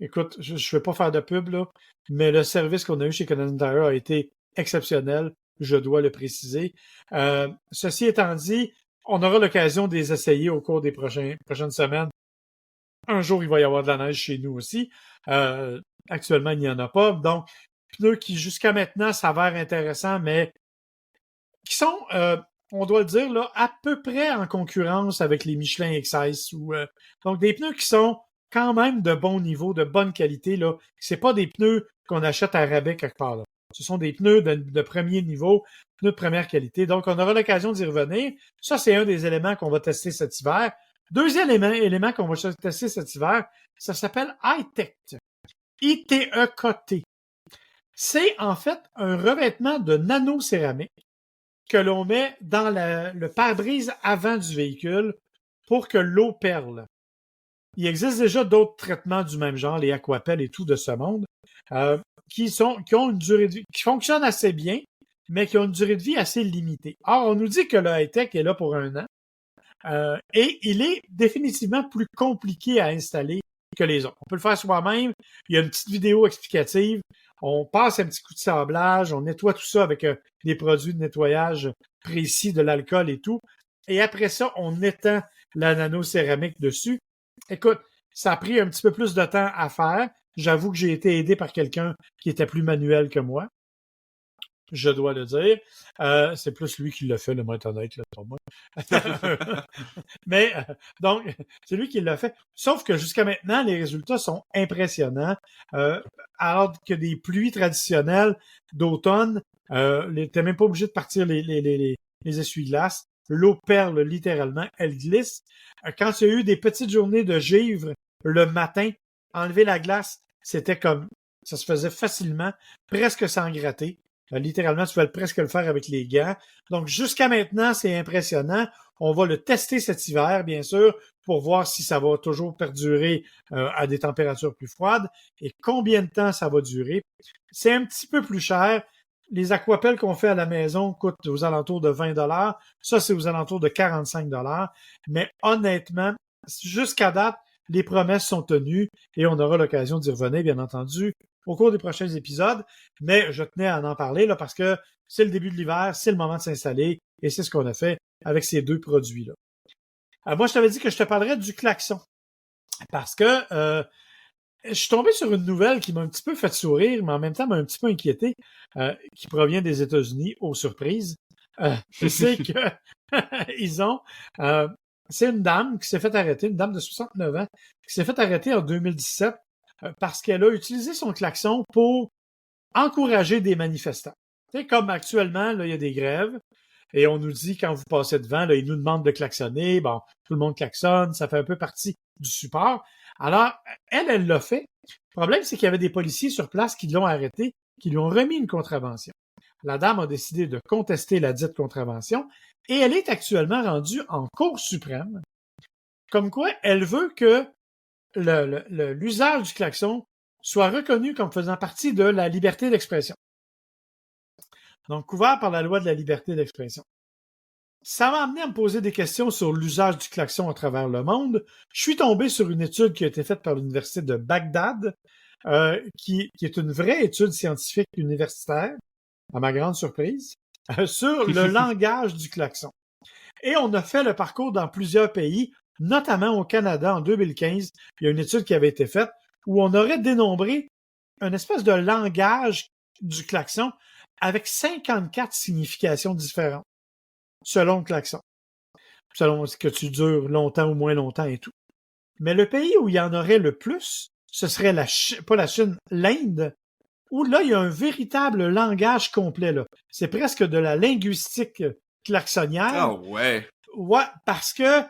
écoute, je ne vais pas faire de pub, là, mais le service qu'on a eu chez Canadian Tire a été exceptionnel, je dois le préciser. Ceci étant dit, on aura l'occasion de les essayer au cours des prochaines semaines. Un jour, il va y avoir de la neige chez nous aussi. Actuellement, il n'y en a pas. Donc, pneus qui, jusqu'à maintenant, s'avèrent intéressants, mais qui sont, on doit le dire, là, à peu près en concurrence avec les Michelin XS. Donc, des pneus qui sont quand même de bon niveau, de bonne qualité. Là. C'est pas des pneus qu'on achète à rabais quelque part. Là. Ce sont des pneus de premier niveau, pneus de première qualité. Donc, on aura l'occasion d'y revenir. Ça, c'est un des éléments qu'on va tester cet hiver. Deuxième élément qu'on va tester cet hiver, ça s'appelle iTech. ITEKT. C'est en fait un revêtement de nanocéramique que l'on met dans le pare-brise avant du véhicule pour que l'eau perle. Il existe déjà d'autres traitements du même genre, les Aquapel et tout de ce monde, qui ont une durée de vie, qui fonctionnent assez bien, mais qui ont une durée de vie assez limitée. Or, on nous dit que le high-tech est là pour 1 an, et il est définitivement plus compliqué à installer que les autres. On peut le faire soi-même. Il y a une petite vidéo explicative. On passe un petit coup de sablage, on nettoie tout ça avec des produits de nettoyage précis, de l'alcool et tout. Et après ça, on étend la nanocéramique dessus. Écoute, ça a pris un petit peu plus de temps à faire. J'avoue que j'ai été aidé par quelqu'un qui était plus manuel que moi. Je dois le dire. C'est plus lui qui l'a fait, le moins honnête, là, pour moi. Mais, donc, c'est lui qui l'a fait. Sauf que jusqu'à maintenant, les résultats sont impressionnants. Alors que des pluies traditionnelles d'automne, t'es même pas obligé de partir les essuie-glaces. L'eau perle littéralement, elle glisse. Quand il y a eu des petites journées de givre le matin, enlever la glace, c'était comme, ça se faisait facilement, presque sans gratter. Littéralement, tu vas presque le faire avec les gants. Donc, jusqu'à maintenant, c'est impressionnant. On va le tester cet hiver, bien sûr, pour voir si ça va toujours perdurer à des températures plus froides et combien de temps ça va durer. C'est un petit peu plus cher. Les aquapels qu'on fait à la maison coûtent aux alentours de 20 $. Ça, c'est aux alentours de 45 $. Mais honnêtement, jusqu'à date, les promesses sont tenues et on aura l'occasion d'y revenir, bien entendu, au cours des prochains épisodes. Mais je tenais à en parler là parce que c'est le début de l'hiver, c'est le moment de s'installer et c'est ce qu'on a fait avec ces deux produits-là. Moi, je t'avais dit que je te parlerais du klaxon parce que je suis tombé sur une nouvelle qui m'a un petit peu fait sourire, mais en même temps m'a un petit peu inquiété, qui provient des États-Unis, aux surprises. C'est que ils ont... c'est une dame qui s'est fait arrêter, une dame de 69 ans, qui s'est fait arrêter en 2017 parce qu'elle a utilisé son klaxon pour encourager des manifestants. Tu sais, comme actuellement, là, il y a des grèves. Et on nous dit, quand vous passez devant, là, ils nous demandent de klaxonner. Bon, tout le monde klaxonne. Ça fait un peu partie du support. Alors, elle l'a fait. Le problème, c'est qu'il y avait des policiers sur place qui l'ont arrêtée, qui lui ont remis une contravention. La dame a décidé de contester la dite contravention et elle est actuellement rendue en Cour suprême. Comme quoi, elle veut que l'usage du klaxon soit reconnu comme faisant partie de la liberté d'expression. Donc, couvert par la loi de la liberté d'expression. Ça m'a amené à me poser des questions sur l'usage du klaxon à travers le monde. Je suis tombé sur une étude qui a été faite par l'Université de Bagdad, qui est une vraie étude scientifique universitaire, à ma grande surprise, sur le langage du klaxon. Et on a fait le parcours dans plusieurs pays, notamment au Canada en 2015. Il y a une étude qui avait été faite où on aurait dénombré une espèce de langage du klaxon avec 54 significations différentes, selon le klaxon. Selon ce que tu dures longtemps ou moins longtemps et tout. Mais le pays où il y en aurait le plus, ce serait pas la Chine, l'Inde, où là, il y a un véritable langage complet, là. C'est presque de la linguistique klaxonnière.
Ah ouais.
Ouais, parce que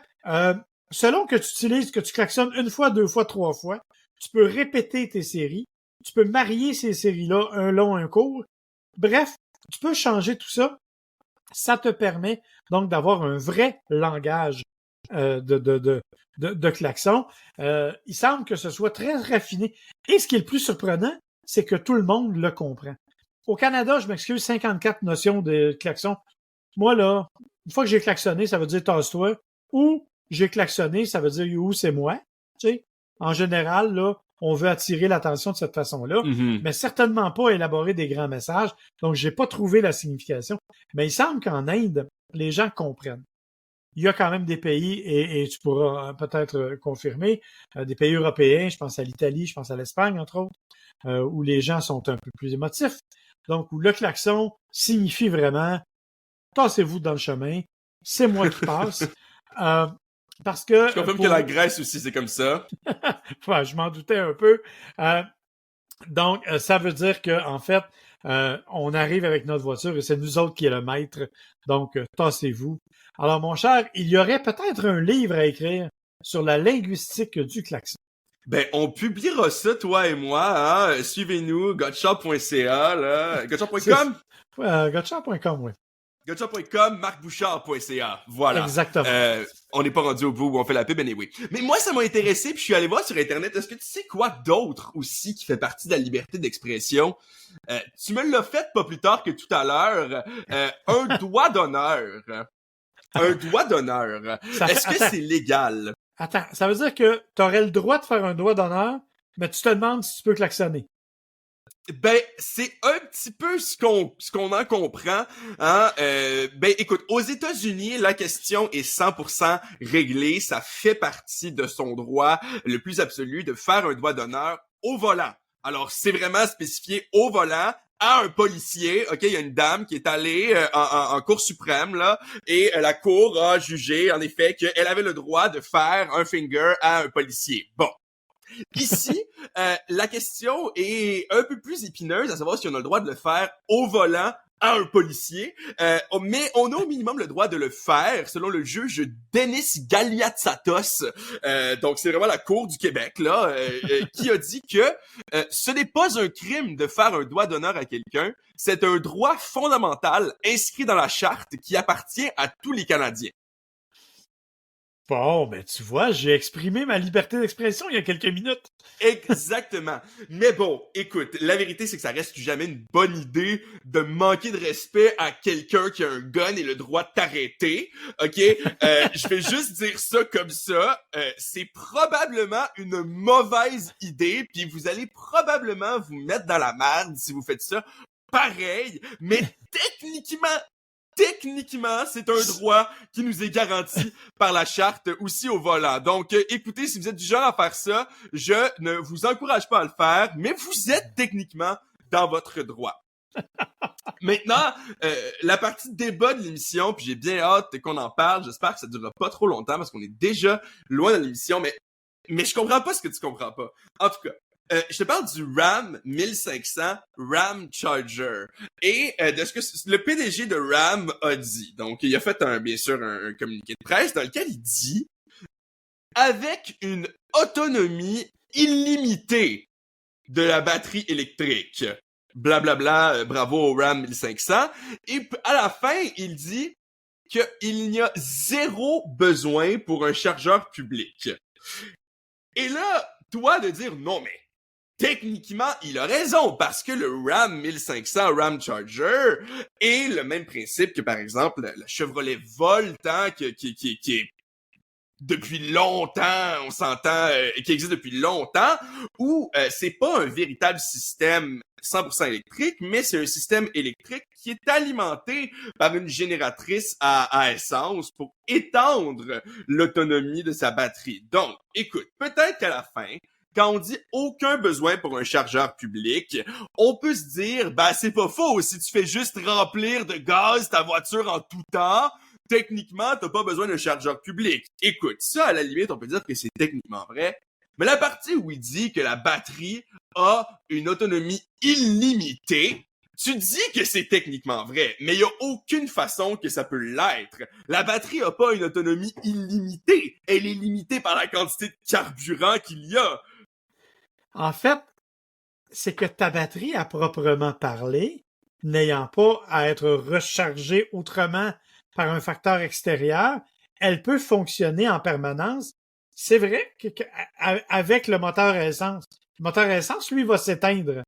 selon que tu utilises, que tu klaxonnes une fois, deux fois, trois fois, tu peux répéter tes séries, tu peux marier ces séries-là, un long, un court. Bref, tu peux changer tout ça. Ça te permet donc d'avoir un vrai langage de klaxon. Il semble que ce soit très raffiné. Et ce qui est le plus surprenant, c'est que tout le monde le comprend. Au Canada, je m'excuse, 54 notions de klaxon. Moi, là, une fois que j'ai klaxonné, ça veut dire tasse-toi. Ou j'ai klaxonné, ça veut dire you, c'est moi. Tu sais, en général, là, on veut attirer l'attention de cette façon-là, mais certainement pas élaborer des grands messages. Donc, j'ai pas trouvé la signification. Mais il semble qu'en Inde, les gens comprennent. Il y a quand même des pays, et tu pourras peut-être confirmer, des pays européens, je pense à l'Italie, je pense à l'Espagne, entre autres, où les gens sont un peu plus émotifs. Donc, où le klaxon signifie vraiment « tassez-vous dans le chemin, c'est moi qui passe ». Parce que
je confirme que la Grèce aussi, c'est comme ça.
Ouais, je m'en doutais un peu. Donc, ça veut dire que en fait, on arrive avec notre voiture et c'est nous autres qui est le maître. Donc, tassez-vous. Alors, mon cher, il y aurait peut-être un livre à écrire sur la linguistique du klaxon.
Ben, on publiera ça, toi et moi, hein. Suivez-nous, gotcha.ca, là. Gotcha.com?
Gotcha.com, oui.
Gotcha.com, marcbouchard.ca. Voilà.
Exactement.
On n'est pas rendu au bout où on fait la pub, anyway. Mais moi, ça m'a intéressé, puis je suis allé voir sur Internet. Est-ce que tu sais quoi d'autre aussi qui fait partie de la liberté d'expression? Tu me l'as fait pas plus tard que tout à l'heure. Un doigt d'honneur. Un doigt d'honneur. Est-ce que c'est légal?
Attends, ça veut dire que tu aurais le droit de faire un doigt d'honneur, mais tu te demandes si tu peux klaxonner.
Ben, c'est un petit peu ce qu'on en comprend, hein. Ben, écoute, aux États-Unis, la question est 100% réglée. Ça fait partie de son droit le plus absolu de faire un doigt d'honneur au volant. Alors, c'est vraiment spécifié au volant à un policier. Ok, il y a une dame qui est allée en Cour suprême là, et la Cour a jugé en effet qu'elle avait le droit de faire un finger à un policier. Bon. Ici, la question est un peu plus épineuse, à savoir si on a le droit de le faire au volant à un policier, mais on a au minimum le droit de le faire, selon le juge Denis Galiatsatos, donc c'est vraiment la Cour du Québec, là, qui a dit que ce n'est pas un crime de faire un doigt d'honneur à quelqu'un, c'est un droit fondamental inscrit dans la charte qui appartient à tous les Canadiens.
Bon, ben tu vois, j'ai exprimé ma liberté d'expression il y a quelques minutes.
Exactement. Mais bon, écoute, la vérité, c'est que ça reste jamais une bonne idée de manquer de respect à quelqu'un qui a un gun et le droit de t'arrêter. OK? Je vais juste dire ça comme ça. C'est probablement une mauvaise idée, puis vous allez probablement vous mettre dans la merde si vous faites ça. Pareil, mais techniquement, c'est un droit qui nous est garanti par la charte aussi au volant. Donc, écoutez, si vous êtes du genre à faire ça, je ne vous encourage pas à le faire, mais vous êtes techniquement dans votre droit. Maintenant, la partie débat de l'émission, puis j'ai bien hâte qu'on en parle. J'espère que ça durera pas trop longtemps parce qu'on est déjà loin de l'émission, mais je comprends pas ce que tu comprends pas. En tout cas, Je te parle du Ram 1500 Ram Charger. Et de ce que le PDG de Ram a dit. Donc, il a fait bien sûr un communiqué de presse dans lequel il dit avec une autonomie illimitée de la batterie électrique. Blablabla, bravo au Ram 1500. Et à la fin, il dit qu'il n'y a zéro besoin pour un chargeur public. Et là, toi de dire non, mais techniquement, il a raison, parce que le Ram 1500 Ram Charger est le même principe que, par exemple, la Chevrolet Volt, hein, qui est depuis longtemps, on s'entend, qui existe depuis longtemps, où c'est pas un véritable système 100% électrique, mais c'est un système électrique qui est alimenté par une génératrice à essence pour étendre l'autonomie de sa batterie. Donc, écoute, peut-être qu'à la fin, quand on dit aucun besoin pour un chargeur public, on peut se dire, ben c'est pas faux, si tu fais juste remplir de gaz ta voiture en tout temps, techniquement, t'as pas besoin d'un chargeur public. Écoute, ça, à la limite, on peut dire que c'est techniquement vrai. Mais la partie où il dit que la batterie a une autonomie illimitée, tu dis que c'est techniquement vrai, mais il y a aucune façon que ça peut l'être. La batterie a pas une autonomie illimitée. Elle est limitée par la quantité de carburant qu'il y a.
En fait, c'est que ta batterie, à proprement parler, n'ayant pas à être rechargée autrement par un facteur extérieur, elle peut fonctionner en permanence. C'est vrai avec le moteur à essence. Le moteur à essence, lui, va s'éteindre.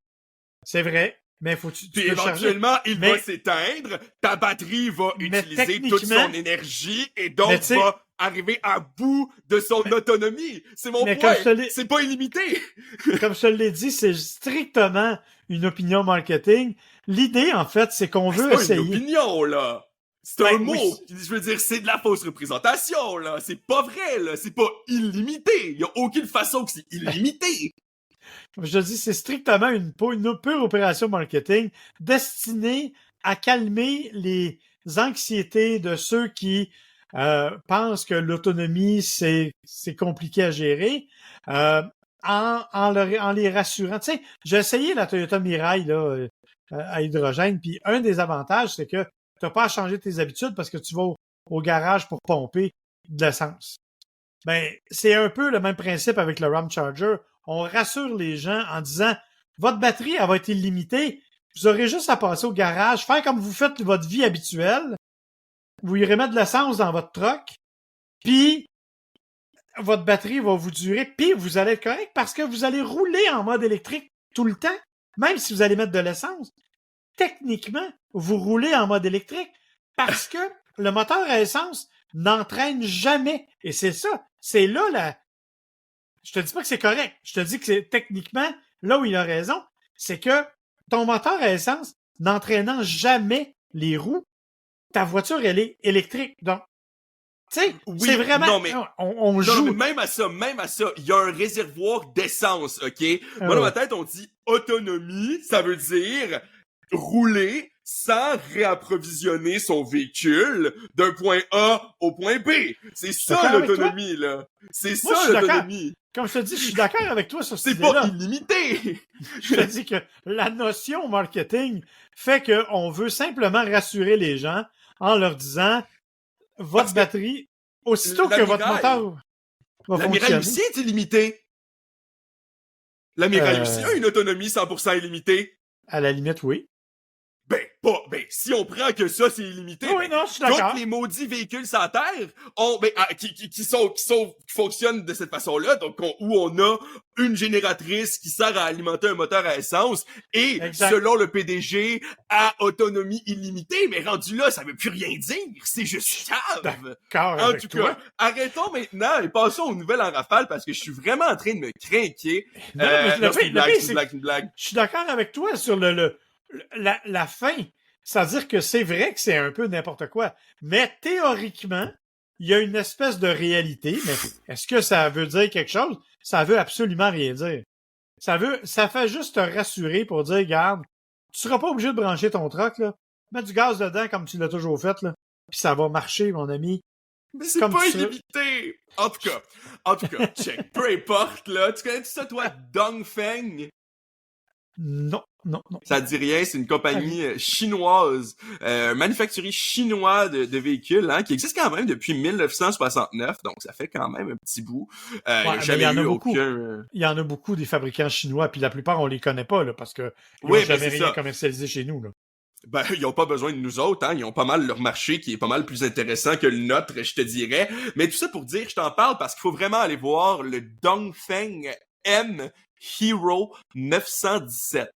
C'est vrai, mais faut tu
Puis éventuellement, il va s'éteindre, ta batterie va utiliser toute son énergie et donc va arriver à bout de son autonomie. C'est mon point. C'est pas illimité.
Comme je te l'ai dit, c'est strictement une opinion marketing. L'idée, en fait, c'est qu'on veut essayer...
C'est pas une opinion, là. C'est un mot. Oui. Je veux dire, c'est de la fausse représentation, là. C'est pas vrai, là. C'est pas illimité. Il y a aucune façon que c'est illimité.
Je te dis, c'est strictement une pure opération marketing destinée à calmer les anxiétés de ceux qui pensent que l'autonomie, c'est compliqué à gérer, en les rassurant. Tu sais, j'ai essayé la Toyota Mirai là, à hydrogène, puis un des avantages, c'est que tu n'as pas à changer tes habitudes parce que tu vas au garage pour pomper de l'essence. Ben, c'est un peu le même principe avec le Ram Charger. On rassure les gens en disant votre batterie, elle va être illimitée. Vous aurez juste à passer au garage, faire comme vous faites votre vie habituelle. Vous irez mettre de l'essence dans votre truck, puis votre batterie va vous durer, puis vous allez être correct parce que vous allez rouler en mode électrique tout le temps, même si vous allez mettre de l'essence. Techniquement, vous roulez en mode électrique parce que le moteur à essence n'entraîne jamais. Et c'est ça. C'est là la... Je te dis pas que c'est correct. Je te dis que c'est techniquement, là où il a raison, c'est que ton moteur à essence n'entraînant jamais les roues, ta voiture, elle est électrique. Donc, tu sais, oui, c'est vraiment...
Non, mais,
on joue...
Non, mais même à ça, il y a un réservoir d'essence, OK? Moi, dans ma tête, on dit autonomie, ça veut dire rouler sans réapprovisionner son véhicule d'un point A au point B. C'est ça l'autonomie, là. C'est ça l'autonomie.
Comme je te dis, je suis d'accord avec toi sur cette
idée-là. C'est pas illimité.
Je te dis que la notion marketing fait qu'on veut simplement rassurer les gens en leur disant votre batterie, aussitôt que votre moteur va fonctionner...
La Mirai aussi est illimitée. La Mirai aussi a une autonomie 100% illimitée.
À la limite, oui.
Si on prend que ça, c'est illimité.
Oui, non, je suis d'accord.
Tous les maudits véhicules sur Terre qui fonctionnent de cette façon-là, donc où on a une génératrice qui sert à alimenter un moteur à essence et, selon le PDG, à autonomie illimitée, mais rendu là, ça veut plus rien dire. C'est juste cave.
En tout cas,
arrêtons maintenant et passons aux nouvelles en rafale parce que je suis vraiment en train de me craquer.
C'est une blague. Je suis d'accord avec toi sur la fin, c'est-à-dire que c'est vrai que c'est un peu n'importe quoi, mais théoriquement, il y a une espèce de réalité, mais est-ce que ça veut dire quelque chose? Ça veut absolument rien dire. Ça fait juste te rassurer pour dire, regarde, tu seras pas obligé de brancher ton truck, là. Mets du gaz dedans comme tu l'as toujours fait, là. Puis ça va marcher, mon ami.
Mais c'est
Comme
pas
ça.
illimité! En tout cas, check. Peu importe, là. Tu connais tout ça, toi? Dongfeng?
Non.
Ça te dit rien, c'est une compagnie chinoise, un manufacturier chinois de véhicules, hein, qui existe quand même depuis 1969, donc ça fait quand même un petit bout. Il n'y a jamais eu aucun...
Il y en a beaucoup des fabricants chinois, puis la plupart, on les connaît pas, là, parce que ils
Oui,
n'ont jamais rien
ça.
commercialisé chez nous, là.
Ben, ils ont pas besoin de nous autres, hein. Ils ont pas mal leur marché qui est pas mal plus intéressant que le nôtre, je te dirais. Mais tout ça pour dire, je t'en parle parce qu'il faut vraiment aller voir le Dongfeng M Hero 917.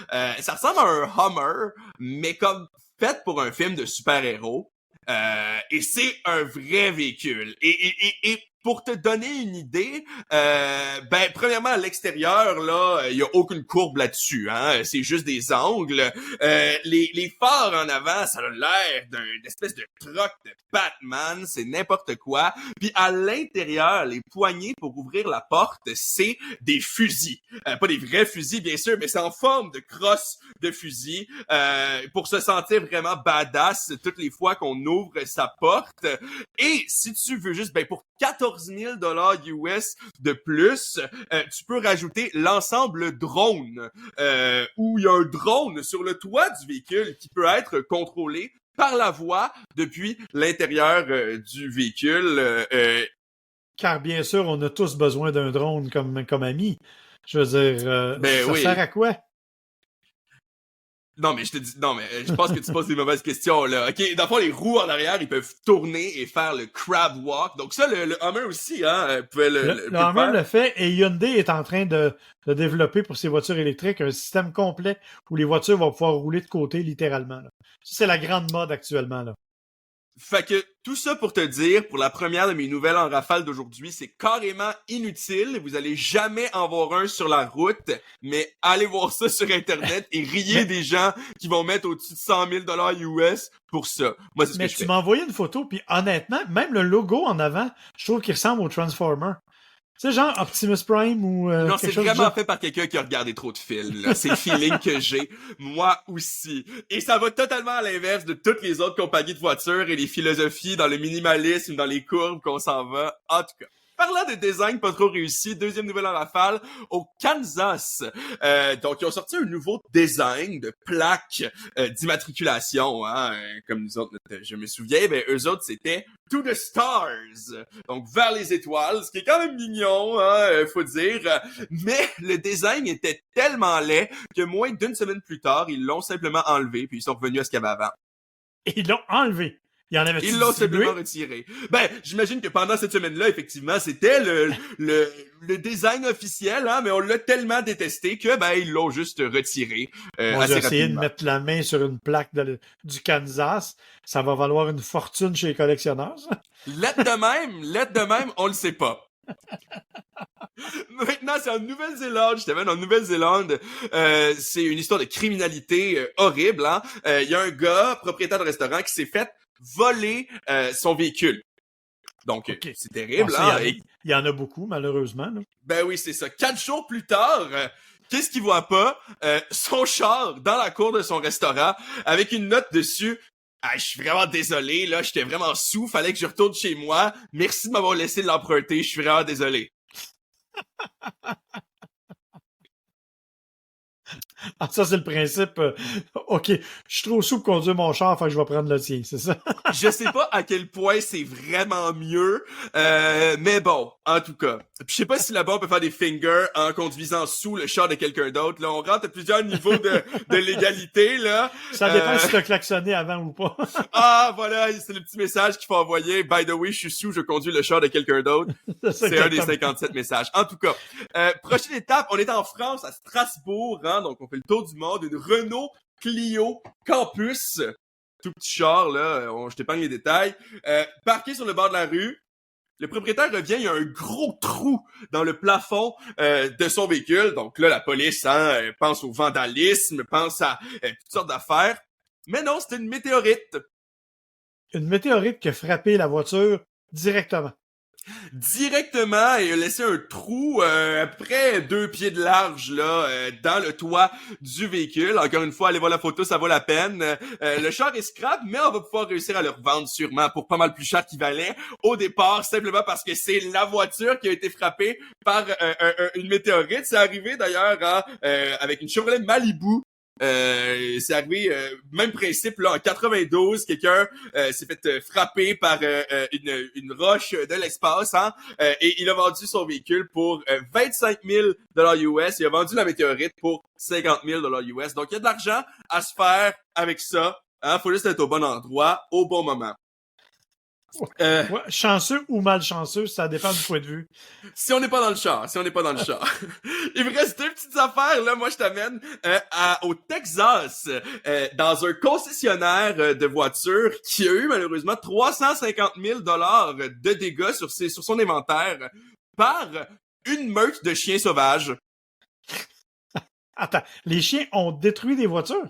Ça ressemble à un Hummer, mais comme fait pour un film de super-héros. Et c'est un vrai véhicule. Et pour te donner une idée, ben premièrement à l'extérieur là, il y a aucune courbe là-dessus, hein. C'est juste des angles. Les phares en avant, ça a l'air d'une espèce de truck de Batman, c'est n'importe quoi. Puis à l'intérieur, les poignées pour ouvrir la porte, c'est des fusils. Pas des vrais fusils bien sûr, mais c'est en forme de crosse de fusil pour se sentir vraiment badass toutes les fois qu'on ouvre sa porte. Et si tu veux juste, ben pour 14 000 $ US de plus, tu peux rajouter l'ensemble drone, où il y a un drone sur le toit du véhicule qui peut être contrôlé par la voix depuis l'intérieur du véhicule.
Car bien sûr, on a tous besoin d'un drone comme ami. Je veux dire, ça sert à quoi?
Non, mais je pense que tu poses des mauvaises questions, là. OK, dans le fond, les roues en arrière, ils peuvent tourner et faire le crab walk. Donc ça, le Hummer aussi, hein, pouvait
le Hummer le fait, et Hyundai est en train de développer pour ses voitures électriques un système complet où les voitures vont pouvoir rouler de côté, littéralement, là. C'est la grande mode actuellement, là.
Fait que tout ça pour te dire, pour la première de mes nouvelles en rafale d'aujourd'hui, c'est carrément inutile. Vous allez jamais en voir un sur la route, mais allez voir ça sur Internet et riez des gens qui vont mettre au-dessus de 100 000 $ US pour ça. Moi, c'est ce que je fais.
Mais tu m'as envoyé une photo, puis honnêtement, même le logo en avant, je trouve qu'il ressemble au Transformer. Tu sais, genre Optimus Prime ou
non,
quelque
c'est
chose
vraiment fait par quelqu'un qui a regardé trop de films, là. C'est le feeling que j'ai. Moi aussi. Et ça va totalement à l'inverse de toutes les autres compagnies de voitures et les philosophies dans le minimalisme, dans les courbes qu'on s'en va. En tout cas. Parlant de design pas trop réussi, deuxième nouvelle en rafale, au Kansas. Donc, ils ont sorti un nouveau design de plaque d'immatriculation, hein, comme nous autres, je me souviens, ben eux autres, c'était To the Stars, donc vers les étoiles, ce qui est quand même mignon, hein, faut dire. Mais le design était tellement laid que moins d'une semaine plus tard, ils l'ont simplement enlevé, puis ils sont revenus à ce qu'il y avait avant.
Et ils l'ont enlevé. Il y en avait
Ils l'ont simplement retiré. Ben, j'imagine que pendant cette semaine-là, effectivement, c'était le design officiel, hein, mais on l'a tellement détesté que, ben, ils l'ont juste retiré, assez
j'ai essayé
rapidement.
de mettre la main sur une plaque du Kansas. Ça va valoir une fortune chez les collectionneurs, ça.
Lettre de même, on le sait pas. Maintenant, c'est en Nouvelle-Zélande. J'étais même en Nouvelle-Zélande. C'est une histoire de criminalité horrible, hein. Il y a un gars, propriétaire de restaurant, qui s'est fait voler son véhicule. Donc, okay. C'est terrible, hein.
Il y en a beaucoup, malheureusement, là.
Ben oui, c'est ça. 4 jours plus tard, qu'est-ce qu'il voit pas? Son char dans la cour de son restaurant avec une note dessus. Ah, je suis vraiment désolé, là, j'étais vraiment sous, fallait que je retourne chez moi. Merci de m'avoir laissé l'emprunter, je suis vraiment désolé.
Ah, ça, c'est le principe. OK, je suis trop sous pour conduire mon char, fait que je vais prendre le tien, c'est ça?
Je sais pas à quel point c'est vraiment mieux, mais bon, en tout cas. Puis je sais pas si là-bas on peut faire des fingers en conduisant sous le char de quelqu'un d'autre. Là, on rentre à plusieurs niveaux de légalité, là.
Ça dépend si t'as klaxonné avant ou pas.
Ah, voilà, c'est le petit message qu'il faut envoyer. By the way, je suis sous, je conduis le char de quelqu'un d'autre. C'est un des 57 messages. En tout cas, prochaine étape, on est en France, à Strasbourg, hein, donc on fait le tour du monde, une Renault Clio Campus. Tout petit char, là, je t'épargne les détails. Parqué sur le bord de la rue. Le propriétaire revient, il y a un gros trou dans le plafond de son véhicule. Donc là, la police pense au vandalisme, pense à toutes sortes d'affaires. Mais non, c'était une météorite.
Une météorite qui a frappé la voiture directement.
directement et a laissé un trou à peu près 2 pieds de large là dans le toit du véhicule. Encore une fois, allez voir la photo, ça vaut la peine. Le char est scrap, mais on va pouvoir réussir à le revendre sûrement pour pas mal plus cher qu'il valait au départ, simplement parce que c'est la voiture qui a été frappée par une météorite. C'est arrivé d'ailleurs avec une Chevrolet Malibu. C'est arrivé même principe là en 92, quelqu'un s'est fait frapper par une roche de l'espace et il a vendu son véhicule pour 25 000 US. Il a vendu la météorite pour 50 000 US. Donc il y a de l'argent à se faire avec ça. Faut juste être au bon endroit au bon moment.
Ouais, chanceux ou malchanceux, ça dépend du point de vue.
Si on n'est pas dans le char. Il me reste 2 petites affaires, là. Moi, je t'amène au Texas, dans un concessionnaire de voitures qui a eu malheureusement 350 000 de dégâts sur son inventaire par une meute de chiens sauvages.
Attends, les chiens ont détruit des voitures?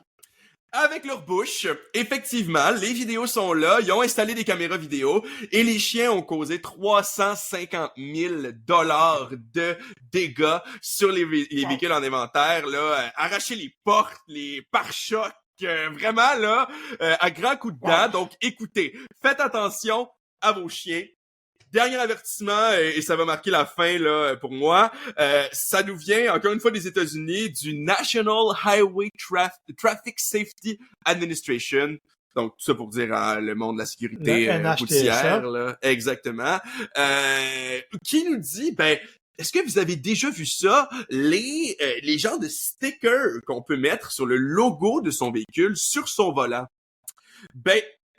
Avec leur bouche, effectivement, les vidéos sont là, ils ont installé des caméras vidéo et les chiens ont causé 350 000 de dégâts sur les véhicules en inventaire, là, arracher les portes, les pare-chocs, vraiment là, à grands coups de dents. Donc écoutez, faites attention à vos chiens. Dernier avertissement, et ça va marquer la fin là pour moi, ça nous vient encore une fois des États-Unis, du National Highway Traffic Safety Administration. Donc tout ça pour dire le monde de la sécurité routière, là, exactement, qui nous dit, est-ce que vous avez déjà vu ça, les genres de stickers qu'on peut mettre sur le logo de son véhicule sur son volant?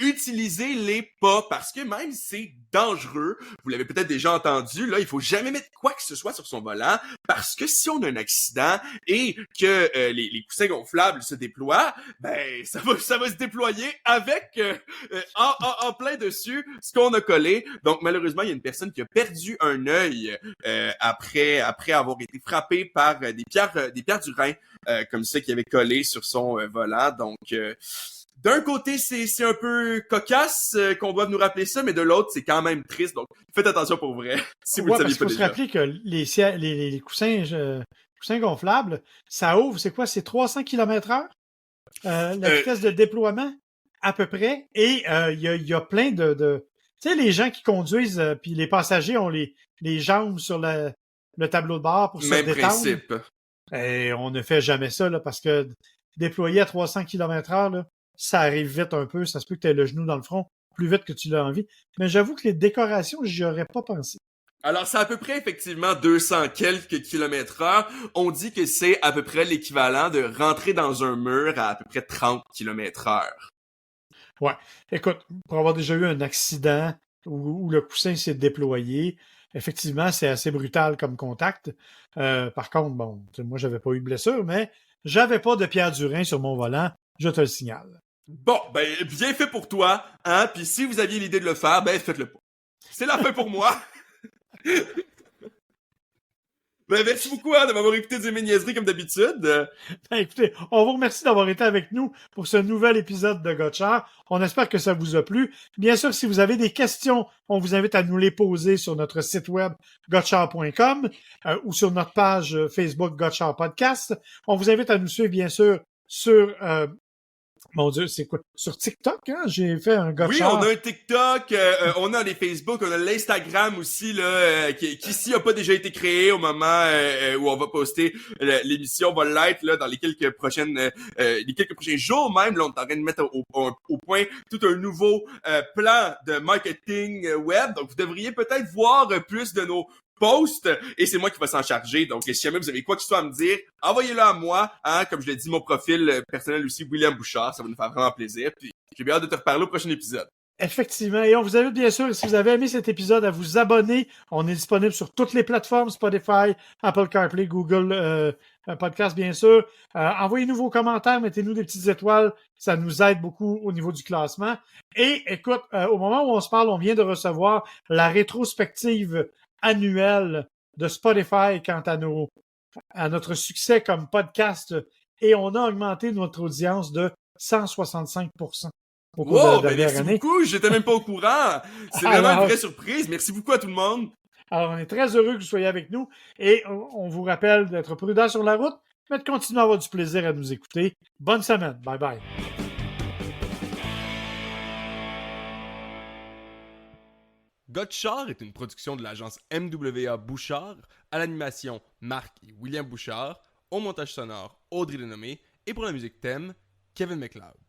Utilisez-les pas, parce que même c'est dangereux. Vous l'avez peut-être déjà entendu, là, il faut jamais mettre quoi que ce soit sur son volant, parce que si on a un accident et que les coussins gonflables se déploient, ça va se déployer avec en plein dessus ce qu'on a collé. Donc malheureusement, il y a une personne qui a perdu un œil après avoir été frappé par des pierres du Rhin, comme ça, qui avait collé sur son volant. Donc d'un côté, c'est un peu cocasse qu'on doit nous rappeler ça, mais de l'autre, c'est quand même triste. Donc, faites attention pour vrai, si vous le saviez pas déjà.
Il faut se rappeler que les coussins gonflables, ça ouvre, c'est quoi? C'est 300 km/h? La vitesse de déploiement, à peu près. Et il y a plein de... Tu sais, les gens qui conduisent, puis les passagers ont les jambes sur le tableau de bord pour se détendre. Même principe. Et on ne fait jamais ça, là, parce que déployer à 300 km/h, là, ça arrive vite un peu, ça se peut que tu aies le genou dans le front plus vite que tu l'as envie. Mais j'avoue que les décorations, j'y aurais pas pensé.
Alors, c'est à peu près, effectivement, 200 quelques km/h. On dit que c'est à peu près l'équivalent de rentrer dans un mur à peu près 30 km/h.
Ouais. Écoute, pour avoir déjà eu un accident où le coussin s'est déployé, effectivement, c'est assez brutal comme contact. Par contre, bon, moi, j'avais pas eu de blessure, mais j'avais pas de pierre du Rhin sur mon volant, je te le signale.
Bon, bien fait pour toi, hein, puis si vous aviez l'idée de le faire, faites-le pas. C'est la fin pour moi. Merci beaucoup de m'avoir écouté dire mes niaiseries comme d'habitude.
Écoutez, on vous remercie d'avoir été avec nous pour ce nouvel épisode de Gotchard. On espère que ça vous a plu. Bien sûr, si vous avez des questions, on vous invite à nous les poser sur notre site web gotchard.com ou sur notre page Facebook Gotchard Podcast. On vous invite à nous suivre, bien sûr, sur... mon Dieu, c'est quoi? Sur TikTok, hein? J'ai fait un Gotchard.
Oui, on a un TikTok, on a les Facebook, on a l'Instagram aussi, là, qui ici a pas déjà été créé au moment où on va poster l'émission, va l'être, là, dans les quelques prochains jours même, là, on est en train de mettre au point tout un nouveau plan de marketing web. Donc, vous devriez peut-être voir plus de nos post et c'est moi qui va s'en charger. Donc, si jamais vous avez quoi que ce soit à me dire, envoyez-le à moi. Hein, comme je l'ai dit, mon profil personnel aussi, William Bouchard. Ça va nous faire vraiment plaisir. Puis, j'ai bien hâte de te reparler au prochain épisode.
Effectivement. Et on vous invite bien sûr, si vous avez aimé cet épisode, à vous abonner. On est disponible sur toutes les plateformes, Spotify, Apple CarPlay, Google Podcast, bien sûr. Envoyez-nous vos commentaires, mettez-nous des petites étoiles. Ça nous aide beaucoup au niveau du classement. Et écoute, au moment où on se parle, on vient de recevoir la rétrospective annuelle de Spotify quant à notre succès comme podcast et on a augmenté notre audience de 165%. au cours de la
Wow, ben
dernière
merci
année.
beaucoup, j'étais même pas au courant. C'est vraiment une vraie surprise. Merci beaucoup à tout le monde.
Alors, on est très heureux que vous soyez avec nous et on vous rappelle d'être prudent sur la route, mais de continuer à avoir du plaisir à nous écouter. Bonne semaine. Bye bye.
Gotchard est une production de l'agence MWA Bouchard, à l'animation Marc et William Bouchard, au montage sonore Audrey Denomé et pour la musique thème Kevin MacLeod.